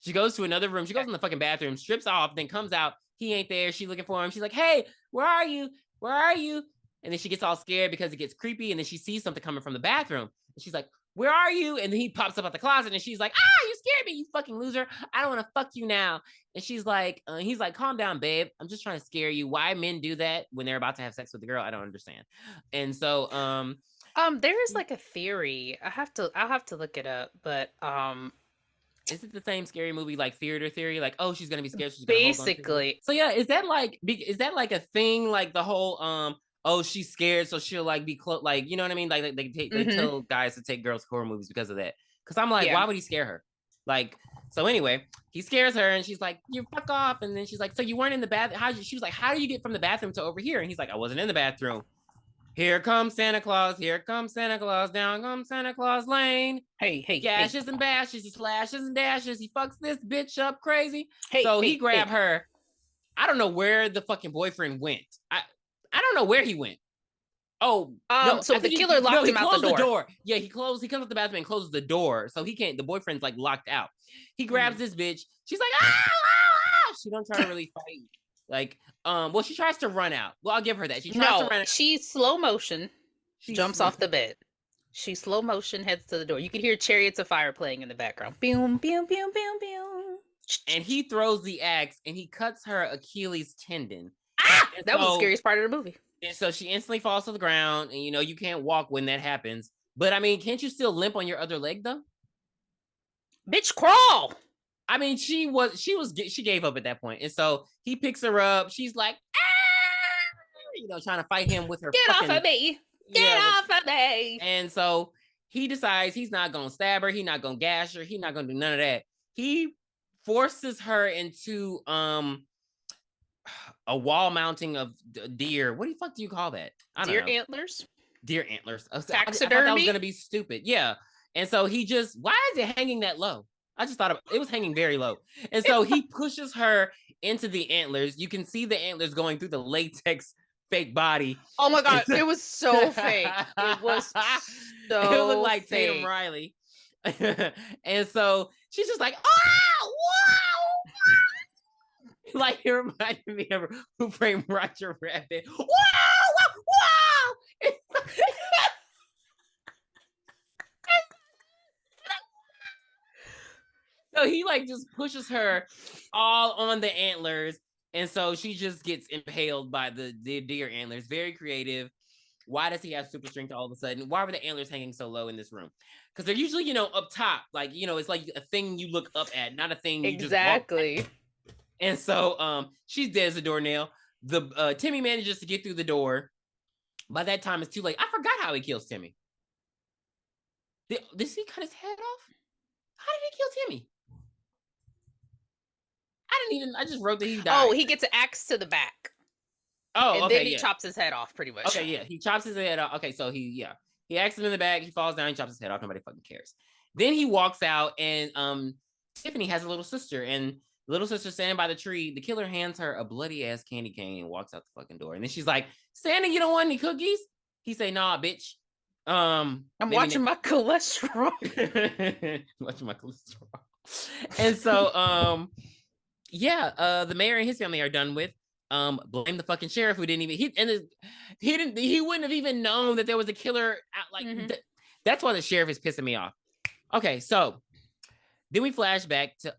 She goes to another room. She goes Okay. in the fucking bathroom, strips off, then comes out. He ain't there. She's looking for him. She's like, "Hey, where are you? Where are you?" And then she gets all scared because it gets creepy. And then she sees something coming from the bathroom. And she's like, "Where are you?" And then he pops up out the closet, and she's like, "Ah, you scared me, you fucking loser. I don't want to fuck you now." And she's like, he's like, "Calm down, babe. I'm just trying to scare you. Why men do that when they're about to have sex with the girl, I don't understand." And so There is like a theory. I'll have to look it up, but is it the same scary movie like Theater Theory? Like, oh, she's gonna be scared, she's gonna hold on to him. basically, So yeah, is that like a thing? Like the whole oh, she's scared, so she'll like be close, like, you know what I mean? Like they Mm-hmm. tell guys to take girls to horror movies because of that. Because I'm like, Yeah. why would he scare her? Like, so anyway, he scares her, and she's like, "You fuck off!" And then she's like, "So you weren't in the bathroom? How?" She was like, "How do you get from the bathroom to over here?" And he's like, "I wasn't in the bathroom. Here comes Santa Claus. Here comes Santa Claus. Down comes Santa Claus Lane. Hey. Gashes and bashes. He slashes and dashes. He fucks this bitch up crazy." Hey, So he hey, grabbed hey. her. I don't know where the fucking boyfriend went. I don't know where he went. Oh no, So I the think killer no, locked he him out the closed the door. door. Yeah, he comes up the bathroom and closes the door, so he can't. The boyfriend's like locked out. He grabs this bitch. She's like, ah, ah, ah. She don't try to really fight. Like, well, she tries to run out. Well, I'll give her that. She tries to No, run out. she slow motion She's jumps off the bed. She slow motion heads to the door. You can hear Chariots of Fire playing in the background. Boom, boom, boom, boom, boom. and he throws the axe and he cuts her Achilles tendon. Ah! And That was the scariest part of the movie. and so she instantly falls to the ground, and you can't walk when that happens. But I mean, can't you still limp on your other leg though? Bitch, crawl! I mean, she gave up at that point, and so he picks her up. She's like, ah! Trying to fight him with her Get fucking off of me! Get yeah. off of me! And so he decides he's not gonna stab her. He's not gonna gash her. He's not gonna do none of that. He forces her into a wall mounting of deer. What the fuck do you call that? I don't Deer know. antlers? Deer antlers. I thought that was Taxidermy? gonna be stupid. Yeah. And so why is it hanging that low? I just thought it was hanging very low. And so he pushes her into the antlers. You can see the antlers going through the latex fake body. Oh my god, it was so fake. It was so it looked like fake. Tatum Riley. And so she's just like, oh, wow. Like it reminded me of Who Framed Roger Rabbit. Wow, wow, wow. So he like just pushes her all on the antlers, and so she just gets impaled by the deer antlers. Very creative. Why does he have super strength all of a sudden? Why were the antlers hanging so low in this room? Because they're usually, up top. Like, it's like a thing you look up at, not a thing you just walk at. And so she's dead as a doornail. The Timmy manages to get through the door. By that time, it's too late. I forgot how he kills Timmy. Did he cut his head off? How did he kill Timmy? I just wrote that he died. Oh, he gets an axe to the back. Oh, and okay, then he chops his head off, pretty much. Okay, yeah, he chops his head off. Okay, so he acts him in the back. He falls down. He chops his head off. Nobody fucking cares. Then he walks out, and Tiffany has a little sister, and the little sister standing by the tree. The killer hands her a bloody ass candy cane and walks out the fucking door. And then she's like, "Santa, you don't want any cookies?" He say, "Nah, bitch. I'm watching my cholesterol." Watching my cholesterol. And so, the mayor and his family are done with. Blame the fucking sheriff who didn't even he wouldn't have even known that there was a killer out like that's why the sheriff is pissing me off. Okay, so then we flash back to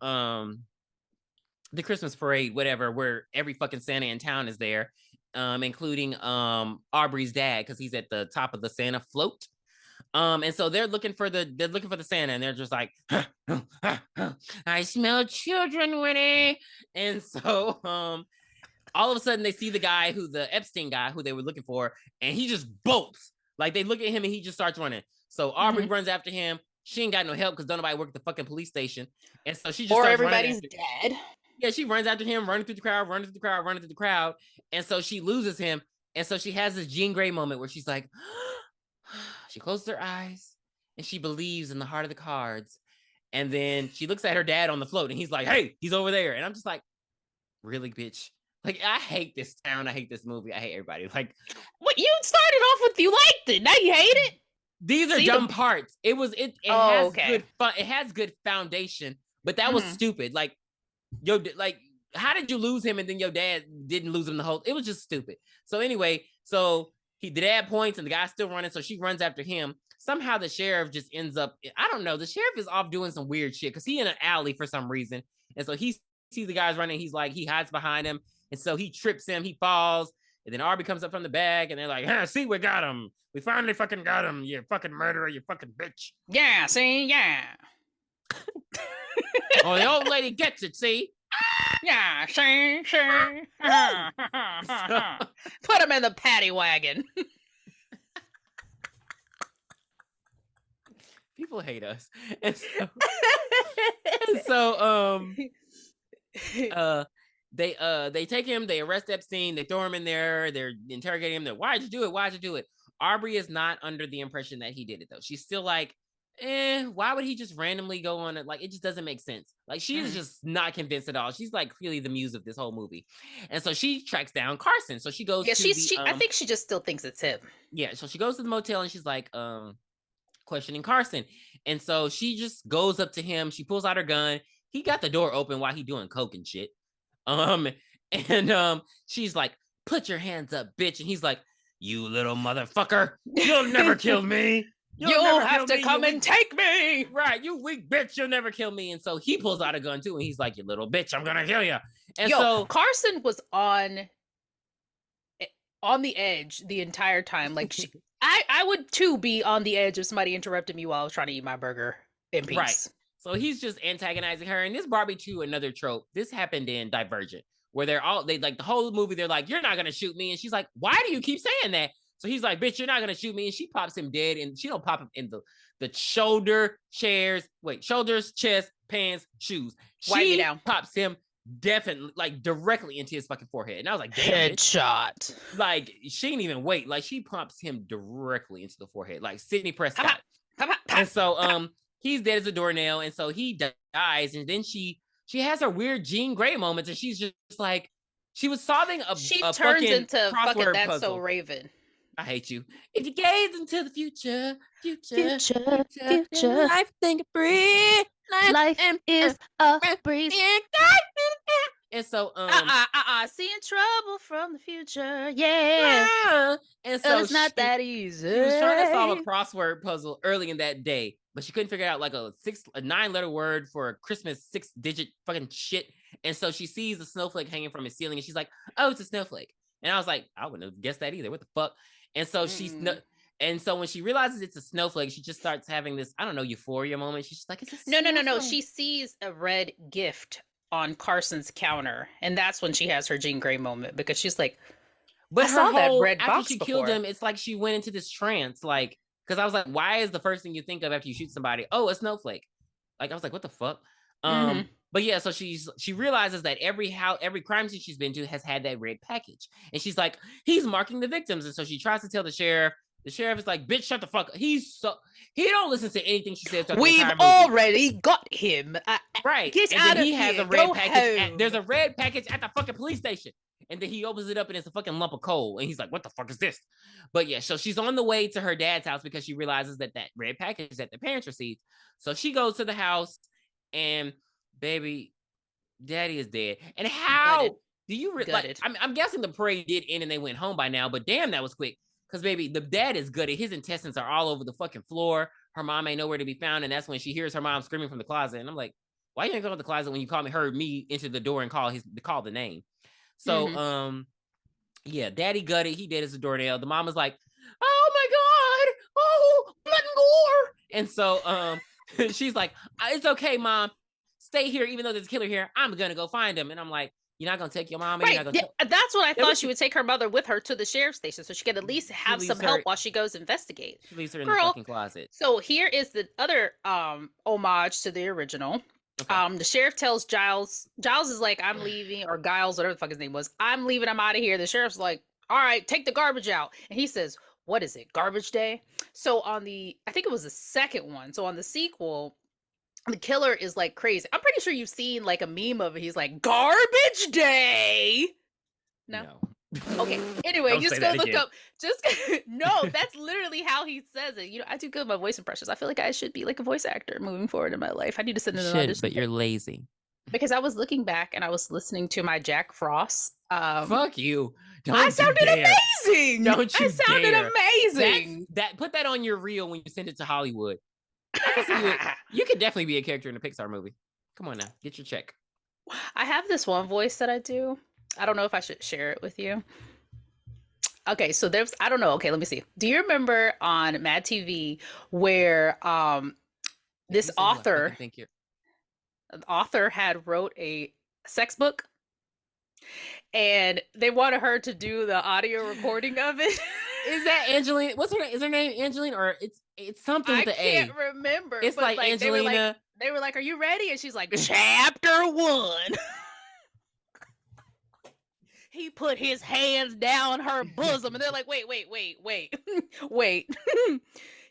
the Christmas parade, whatever, where every fucking Santa in town is there, including Aubrey's dad, because he's at the top of the Santa float. And so they're looking for the Santa, and they're just like, I smell children, Winnie. And so all of a sudden they see the guy the Epstein guy who they were looking for, and he just bolts. Like they look at him and he just starts running. So Aubrey runs after him. She ain't got no help because don't nobody work at the fucking police station. And so she just starts everybody's dead. Yeah, she runs after him, running through the crowd. And so she loses him. And so she has this Jean Grey moment where she's like, she closes her eyes and she believes in the heart of the cards. And then she looks at her dad on the float and he's like, hey, he's over there. And I'm just like, really, bitch? Like, I hate this town. I hate this movie. I hate everybody. Like, what you started off with, you liked it. Now you hate it. These are dumb parts. It has good fun. It has good foundation, but that was stupid. Like, how did you lose him and then your dad didn't lose him the whole? It was just stupid. So anyway, the dad points and the guy's still running, so she runs after him. Somehow the sheriff just ends up. I don't know. The sheriff is off doing some weird shit because he's in an alley for some reason, and so he sees the guys running. He's like, he hides behind him. And so he trips him, he falls, and then Arby comes up from the back, and they're like, see, we got him. We finally fucking got him, you fucking murderer, you fucking bitch. Yeah, see, yeah. Oh, the old lady gets it, see? Yeah, sure. So Put him in the paddy wagon. people hate us. And so uh they take him, they arrest Epstein, they throw him in there, they're interrogating him. Why'd you do it? Why'd you do it? Aubrey is not under the impression that he did it though. She's still like, why would he just randomly go on it? Like, it just doesn't make sense. Like, she is just not convinced at all. She's like clearly the muse of this whole movie. And so she tracks down Carson. So she goes Yeah, to the I think she just still thinks it's him. yeah, so she goes to the motel and she's like, questioning Carson. And so she just goes up to him, she pulls out her gun. He got the door open while he doing coke and shit. Um, and she's like, put your hands up, bitch. And he's like, you little motherfucker, you'll never kill me. You'll have to come and take me. Right, you weak bitch, you'll never kill me. And so he pulls out a gun too, and he's like, you little bitch, I'm gonna kill you. And so Carson was on the edge the entire time. Like, I would too be on the edge if somebody interrupted me while I was trying to eat my burger in peace. Right. So he's just antagonizing her. And this brought me to another trope. This happened in Divergent, where they like the whole movie, they're like, you're not gonna shoot me. And she's like, why do you keep saying that? So he's like, bitch, you're not gonna shoot me. And she pops him dead. And she don't pop him in the shoulders, chest, pants, shoes. Wipe me She down. pops him definitely like directly into his fucking forehead. And I was like, damn, headshot. Like, she didn't even wait. Like, she pumps him directly into the forehead, like Sidney Prescott. And so he's dead as a doornail, and so he dies. And then she has her weird Jean Grey moments, and she's just like, she was solving a turns fucking into crossword fucking That's puzzle. So Raven. I hate you. If you gaze into the future, life think free. Life is a breeze. And so seeing trouble from the future, yeah. And so it's not that easy. She was trying to solve a crossword puzzle early in that day, but she couldn't figure out like a 9-letter word for a Christmas 6-digit fucking shit. And so she sees a snowflake hanging from his ceiling, and she's like, "Oh, it's a snowflake." And I was like, "I wouldn't have guessed that either. What the fuck?" And so and so when she realizes it's a snowflake, she just starts having this, I don't know, euphoria moment. She's just like, "It's a snowflake." No. She sees a red gift on Carson's counter, and that's when she has her Jean Grey moment, because she's like, but I saw that red after box she before. killed him, it's like she went into this trance, like, because I was like, why is the first thing you think of after you shoot somebody, oh, a snowflake? Like, I was like, what the fuck? But yeah, so she realizes that every crime scene she's been to has had that red package, and she's like, he's marking the victims. And so she tries to tell the sheriff. The sheriff is like, bitch, shut the fuck up. He don't listen to anything she says. We've already got him. Right. Get and out then of he here. has a red package. There's a red package at the fucking police station. And then he opens it up and it's a fucking lump of coal. And he's like, what the fuck is this? But yeah, so she's on the way to her dad's house because she realizes that red package that the parents received. So she goes to the house, and baby, daddy is dead. And how do you like? I'm guessing the parade did end and they went home by now, but damn, that was quick. Because baby, the dad is gutted. His intestines are all over the fucking floor. Her mom ain't nowhere to be found. And that's when she hears her mom screaming from the closet. And I'm like, why you ain't go to the closet when you heard me enter the door and call the name? So yeah, daddy gutted. He dead as a doornail. The mom was like, oh my God, oh, blood and gore. And so she's like, it's okay, mom. Stay here, even though there's a killer here. I'm gonna go find him. And I'm like, you're not gonna take your mom? Right. That's what I thought. She would take her mother with her to the sheriff's station so she could at least have some help while she goes investigate. She leaves her in the fucking closet. So here is the other homage to the original. Okay. The sheriff tells Giles is like, I'm leaving, or Giles, whatever the fuck his name was, I'm leaving, I'm out of here. The sheriff's like, all right, take the garbage out. And he says, what is it, garbage day? So I think it was the second one. So on the sequel, the killer is like crazy. I'm pretty sure you've seen like a meme of it. He's like, garbage day. No. Okay. Anyway, just go look up. No, that's literally how he says it. You know, I do good with my voice impressions. I feel like I should be like a voice actor moving forward in my life. I need to send in an audition. But you're lazy. Because I was looking back and I was listening to my Jack Frost. Fuck you. I sounded amazing. Don't you I sounded dare. amazing. Put that on your reel when you send it to Hollywood. You could definitely be a character in a Pixar movie. Come on now, get your check. I have this one voice that I do. I don't know if I should share it with you. Okay, so I don't know. Okay, let me see. Do you remember on Mad TV where this author had wrote a sex book, and they wanted her to do the audio recording of it. Is that Angelina? What's her name? Is her name Angelina, or it's something I with the can't A? remember, It's but like like Angelina. they were like, "Are you ready?" And she's like, "Chapter 1." He put his hands down her bosom, and they're like, "Wait, wait, wait, wait, wait.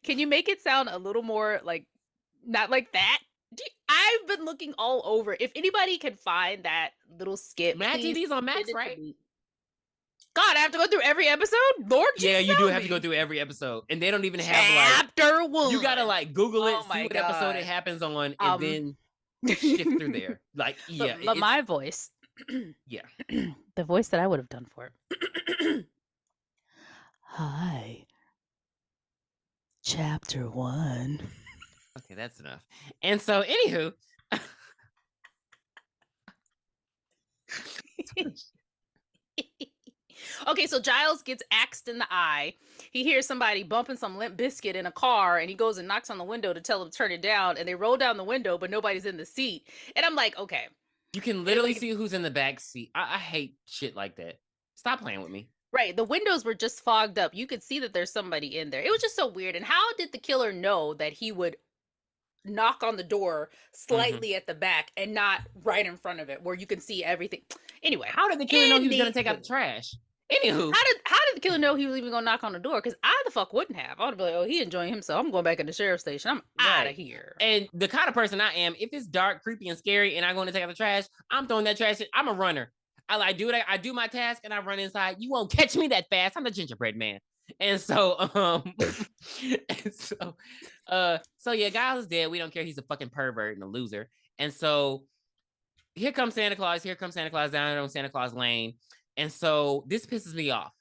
Can you make it sound a little more like not like that?" I've been looking all over. If anybody can find that little skit, Mad please TV's on send Max, it to right? me. God, I have to go through every episode? Lord, Yeah, Jesus you do help have to go me. through every episode, and they don't even have like Chapter you gotta 1. like Google Oh it, see my what episode it god. happens on, and Um, then shift through there. Like, yeah, but it's my voice, yeah. the voice that I would have done for it. Hi, chapter 1. Okay, that's enough. And so, anywho, Okay, so Giles gets axed in the eye. He hears somebody bumping some Limp Biscuit in a car, and he goes and knocks on the window to tell them to turn it down. And they roll down the window, but nobody's in the seat. And I'm like, okay, you can it, literally like see who's in the back seat. I hate shit like that. Stop playing with me. right, the windows were just fogged up. You could see that there's somebody in there. It was just so weird. And how did the killer know that he would knock on the door Mm-hmm. slightly at the back and not right in front of it, where you can see everything? Anyway, How did the killer know he was gonna take out the anywho. trash? Anywho, How did the killer know he was even gonna knock on the door? Because I the fuck wouldn't have. I would be like, oh, he enjoying himself. I'm going back in the sheriff's station. I'm out of right. here. And the kind of person I am, if it's dark, creepy, and scary, and I'm going to take out the trash, I'm throwing that trash. I'm a runner. I do it. I do my task, and I run inside. You won't catch me that fast. I'm the gingerbread man. And so, and so yeah, Giles is dead. We don't care. He's a fucking pervert and a loser. And so here comes Santa Claus. Here comes Santa Claus down on Santa Claus Lane. And so this pisses me off.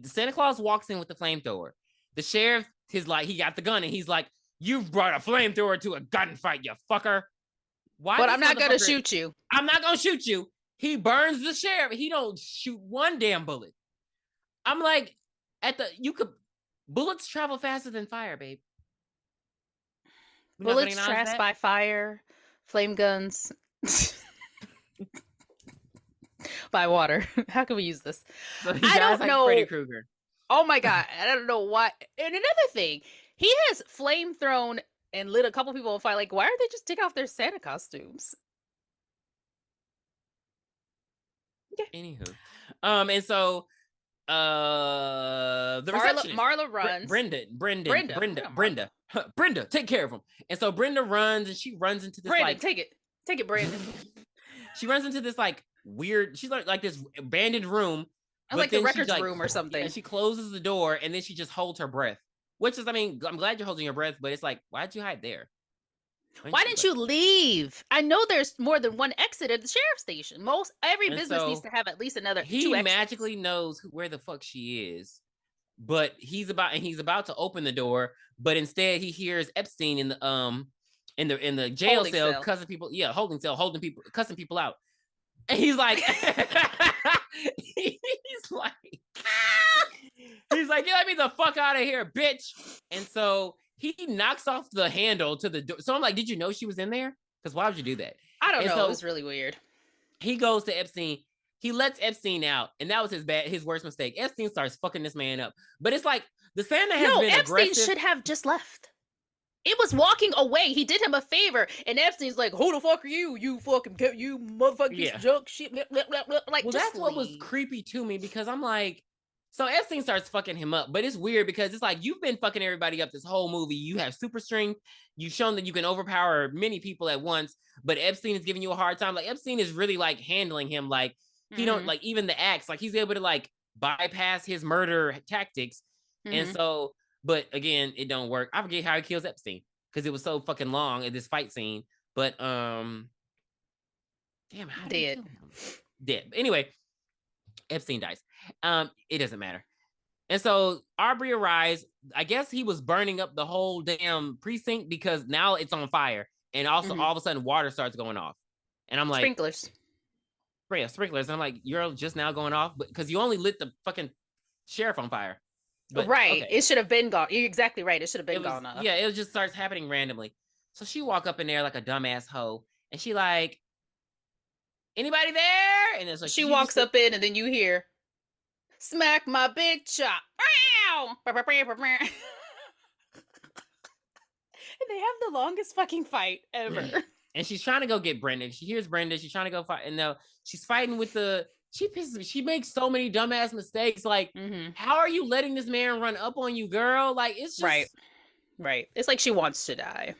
Santa Claus walks in with the flamethrower. The sheriff is like, he got the gun, and he's like, "You've brought a flamethrower to a gunfight, you fucker." Why But this I'm not gonna motherfucker? shoot you. I'm not gonna shoot you. He burns the sheriff. He don't shoot one damn bullet. I'm like, bullets travel faster than fire, babe. We're not gonna Bullets acknowledge trapped that. by fire, flame guns, by water. How can we use this? So he I dies don't like Freddy know. Krueger. Oh my god, I don't know why. And another thing, he has flame thrown and lit a couple people on fire. Like, why are they just take off their Santa costumes? Anywho, and so the receptionist Marla runs. Brenda, Brenda, take care of him. And so Brenda runs, and she runs into this Brandon, like take it, Brandon. she runs into this like weird, she's like this abandoned room, I but like the then she records like room or yeah, something. she closes the door, and then she just holds her breath. Which is, I mean, I'm glad you're holding your breath, but it's like, why'd you hide there? Why didn't you leave? I know there's more than one exit at the sheriff's station. Every And business needs so to have at least another he two exits. magically knows where the fuck she is, but he's about to open the door, but instead he hears Epstein in the jail Holding cell cell. cussing people, yeah, holding people, cussing people out. And he's like he's like get me the fuck out of here, bitch. And so he knocks off the handle to the door. So I'm like, did you know she was in there? Because why would you do that? I don't And know. It so was really weird. he goes to Epstein. He lets Epstein out, and that was his worst mistake. Epstein starts fucking this man up. But it's like the Santa has No, been Epstein aggressive. should have just left. It was walking away. He did him a favor, and Epstein's like, "Who the fuck are you? You fucking you motherfucking piece of junk shit." Blah, blah, blah, blah. Like, Well, just that's what was leave. creepy to me, because I'm like, so Epstein starts fucking him up, but it's weird because it's like, you've been fucking everybody up this whole movie. You have super strength. You've shown that you can overpower many people at once, but Epstein is giving you a hard time. Like, Epstein is really like handling him like he don't like even the axe. Like, he's able to like bypass his murder tactics. And so, but again, it don't work. I forget how he kills Epstein because it was so fucking long in this fight scene. But damn, how did he kill him? Dead. Anyway, Epstein dies. It doesn't matter. And so Aubrey arrives. I guess he was burning up the whole damn precinct because now it's on fire. And also all of a sudden water starts going off. And I'm like, sprinklers. Yeah, sprinklers. And I'm like, you're just now going off? Because you only lit the fucking sheriff on fire. But, right. Okay. It should have been gone. You're exactly right. It should have been gone off. Yeah, it just starts happening randomly. So she walk up in there like a dumbass hoe. And she like, Anybody there? And then so She she just walks up in, and then you hear, "Smack my big chop." And they have the longest fucking fight ever. and she's trying to go get Brenda. She hears Brenda. She's trying to go fight, and now she's fighting with the. She pisses me. She makes so many dumbass mistakes. Like, how are you letting this man run up on you, girl? Like, it's Right. just Right. It's like she wants to die.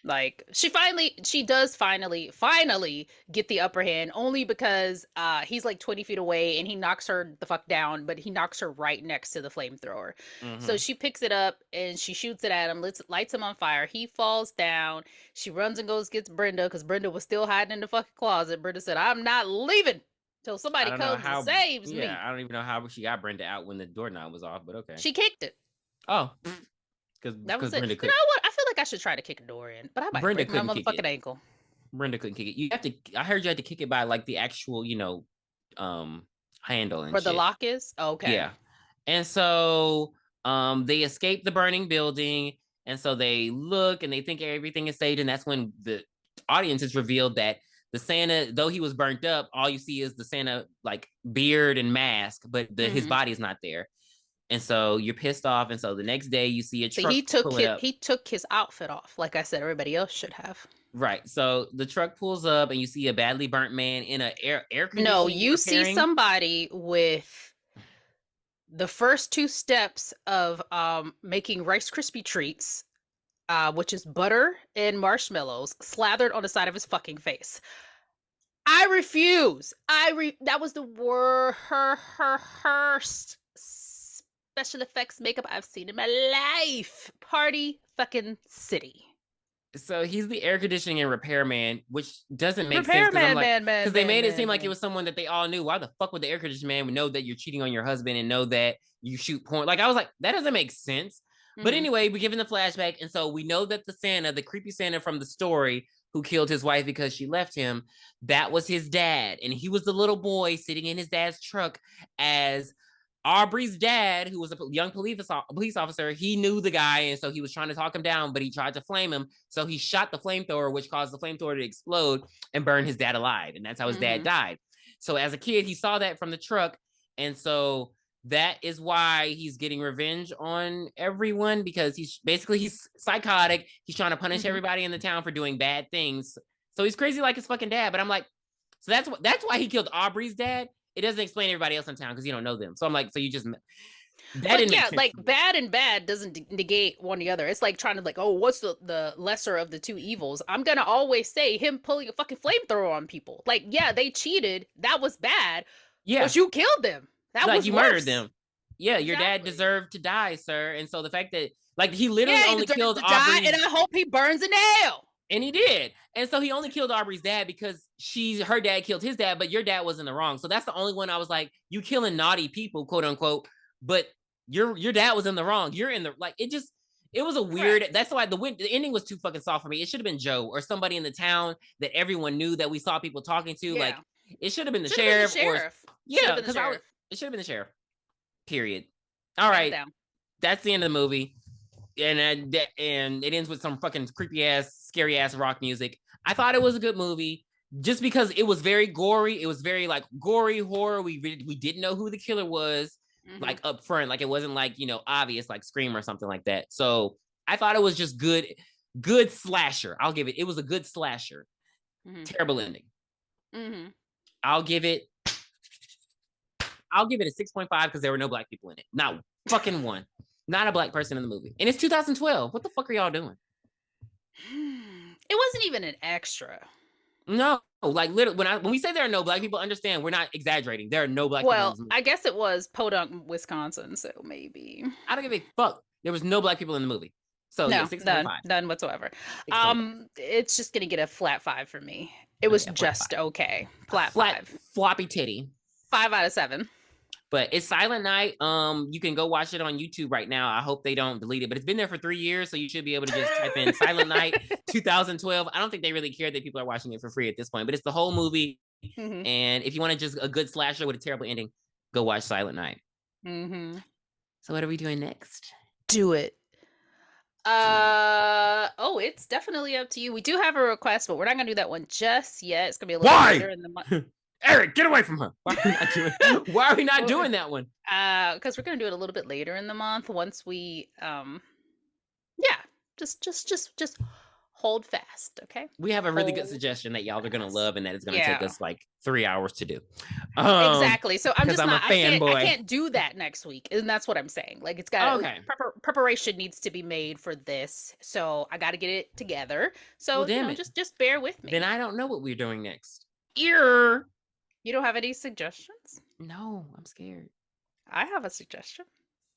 Like she does finally get the upper hand only because he's like 20 feet away and he knocks her the fuck down, but he knocks her right next to the flamethrower. So she picks it up and she shoots it at him, lights him on fire. He falls down. She runs and goes gets Brenda because Brenda was still hiding in the fucking closet. Brenda said, "I'm not leaving till I somebody don't know comes and how. saves Yeah, me." I don't even know how she got Brenda out when the doorknob was off, but okay. She kicked it. Oh, That was because it. Brenda You know could. what? I feel like I should try to kick a door in, but I might Brenda break my couldn't kick motherfucking it. ankle. Brenda couldn't kick it. You have to. I heard you had to kick it by like the actual, handle and Where the shit. lock is? Okay. Yeah. And so they escape the burning building. And so they look and they think everything is saved. And that's when the audience is revealed that the Santa, though he was burnt up, all you see is the Santa like beard and mask, but his body is not there. And so you're pissed off. And so the next day you see a See, truck pulling up. he took his outfit off, like I said, everybody else should have. Right. So the truck pulls up and you see a badly burnt man in an air No, conditioning you see repairing. somebody with the first two steps of making Rice Krispie treats, which is butter and marshmallows slathered on the side of his fucking face. I refuse. That was the worst special effects makeup I've seen in my life. Party fucking city. So he's the air conditioning and repairman, which doesn't make sense because I'm Repairman, like, man, because they made it man, seem like it man. was someone that they all knew. Why the fuck would the air conditioning man know that you're cheating on your husband and know that you shoot porn? Like I was like, that doesn't make sense. But anyway, we're given the flashback, and so we know that the Santa, the creepy Santa from the story, who killed his wife because she left him, that was his dad, and he was the little boy sitting in his dad's truck as Aubrey's dad, who was a young police officer, he knew the guy, and so he was trying to talk him down, but he tried to flame him. So he shot the flamethrower, which caused the flamethrower to explode and burn his dad alive. And that's how his dad died. So as a kid, he saw that from the truck. And so that is why he's getting revenge on everyone, because he's psychotic. He's trying to punish everybody in the town for doing bad things. So he's crazy like his fucking dad. But I'm like, so that's why he killed Aubrey's dad. It doesn't explain everybody else in town because you don't know them. So I'm like, so you just that didn't make sense. Like bad and bad doesn't negate one or the other. It's like trying to like, oh, what's the lesser of the two evils? I'm gonna always say him pulling a fucking flamethrower on people. Like, yeah, they cheated. That was bad. Yeah, but you killed them. That like was you worse. murdered them. Yeah, your dad deserved to die, sir. And so the fact that like he literally only killed Aubrey, and I hope he burns in hell. And he did. And so he only killed Aubrey's dad because her dad killed his dad, but your dad was in the wrong. So that's the only one I was like, you killing naughty people, quote unquote, but your dad was in the wrong. You're in the like it was a weird. Correct. That's why the ending was too fucking soft for me. It should have been Joe or somebody in the town that everyone knew that we saw people talking to. Yeah. Like it should have been the sheriff. Yeah, because it should have been the sheriff. Period. All right. That's the end of the movie. And it ends with some fucking creepy ass, scary ass rock music. I thought it was a good movie just because it was very gory. It was very like gory horror. We didn't know who the killer was like up front. Like it wasn't like, obvious like Scream or something like that. So I thought it was just good slasher. I'll give it. It was a good slasher. Terrible ending. I'll give it a 6.5 because there were no black people in it. Not fucking one. Not a black person in the movie. And it's 2012. What the fuck are y'all doing? It wasn't even an extra. No, like literally, when we say there are no black people, understand we're not exaggerating. There are no black people in this movie. I guess it was Podunk, Wisconsin, so maybe. I don't give a fuck. There was no black people in the movie. So no, yeah, 6.5. None whatsoever. It's just gonna get a flat 5 for me. It was just okay. Flat 5. Floppy titty. 5 out of 7. But it's Silent Night. You can go watch it on YouTube right now. I hope they don't delete it, but it's been there for 3 years, so you should be able to just type in Silent Night 2012. I don't think they really care that people are watching it for free at this point, but it's the whole movie. And if you want just a good slasher with a terrible ending, go watch Silent Night. So what are we doing next? Do it. Oh, it's definitely up to you. We do have a request, but we're not gonna do that one just yet. It's gonna be a little bit Why? later in the month. Eric, get away from her. Why are we not doing? Why are we not doing that one? Because we're gonna do it a little bit later in the month once we yeah, just hold fast, okay? We have a really good Hold suggestion that y'all are gonna fast. love, and that it's gonna take Yeah. us like 3 hours to do. Exactly. So I'm Because just I'm a not I fanboy. can't do that next week. And that's what I'm saying. Like it's got Okay. preparation needs to be made for this. So I got to get it together. Well, So, damn it. just bear with Then me. I don't know what we're doing next. Ear. You don't have any suggestions? No, I'm scared. I have a suggestion.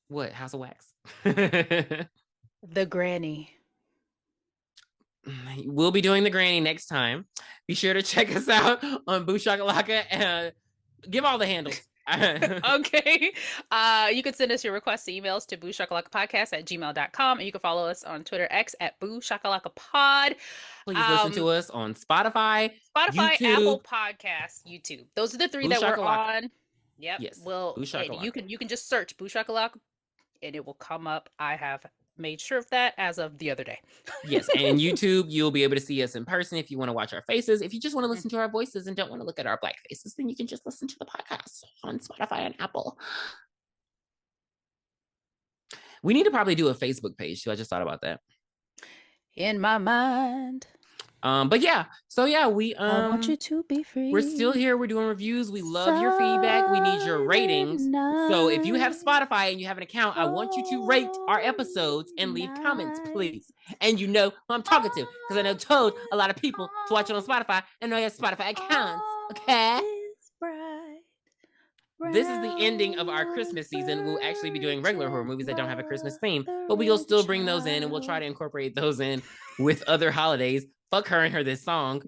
What? House of Wax. The Granny. We'll be doing the granny next time. Be sure to check us out on Booshakalaka and give all the handles. Okay. You can send us your requests and emails to booshakalakapodcast@gmail.com. And you can follow us on Twitter X at booshakalakapod. Please listen to Um, us on Spotify, Spotify, YouTube, Apple Podcasts, YouTube. Those are the three that we're Booshakalaka. on. Yep. Yes, Well, and Booshakalaka. you can just search Booshakalaka and it will come up. I have made sure of that as of the other day. Yes, and YouTube, you'll be able to see us in person if you want to watch our faces. If you just want to listen to our voices and don't want to look at our black faces, then you can just listen to the podcast on Spotify and Apple. We need to probably do a Facebook page too. I just thought about that. In my mind. But yeah, so yeah, I want you to be free. we're still here. We're doing reviews. We love your feedback. We need your ratings. So if you have Spotify and you have an account, I want you to rate our episodes and leave comments, please. And you know who I'm talking to, because I know told a lot of people to watch it on Spotify and know you have Spotify accounts. Okay. This is the ending of our Christmas season. We'll actually be doing regular horror movies that don't have a Christmas theme, but we'll still bring those in and we'll try to incorporate those in with other holidays. Fuck her and her this song.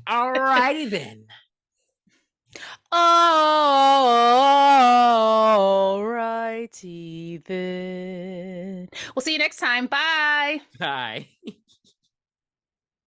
Alrighty then. Alrighty then. We'll see you next time. Bye. Bye.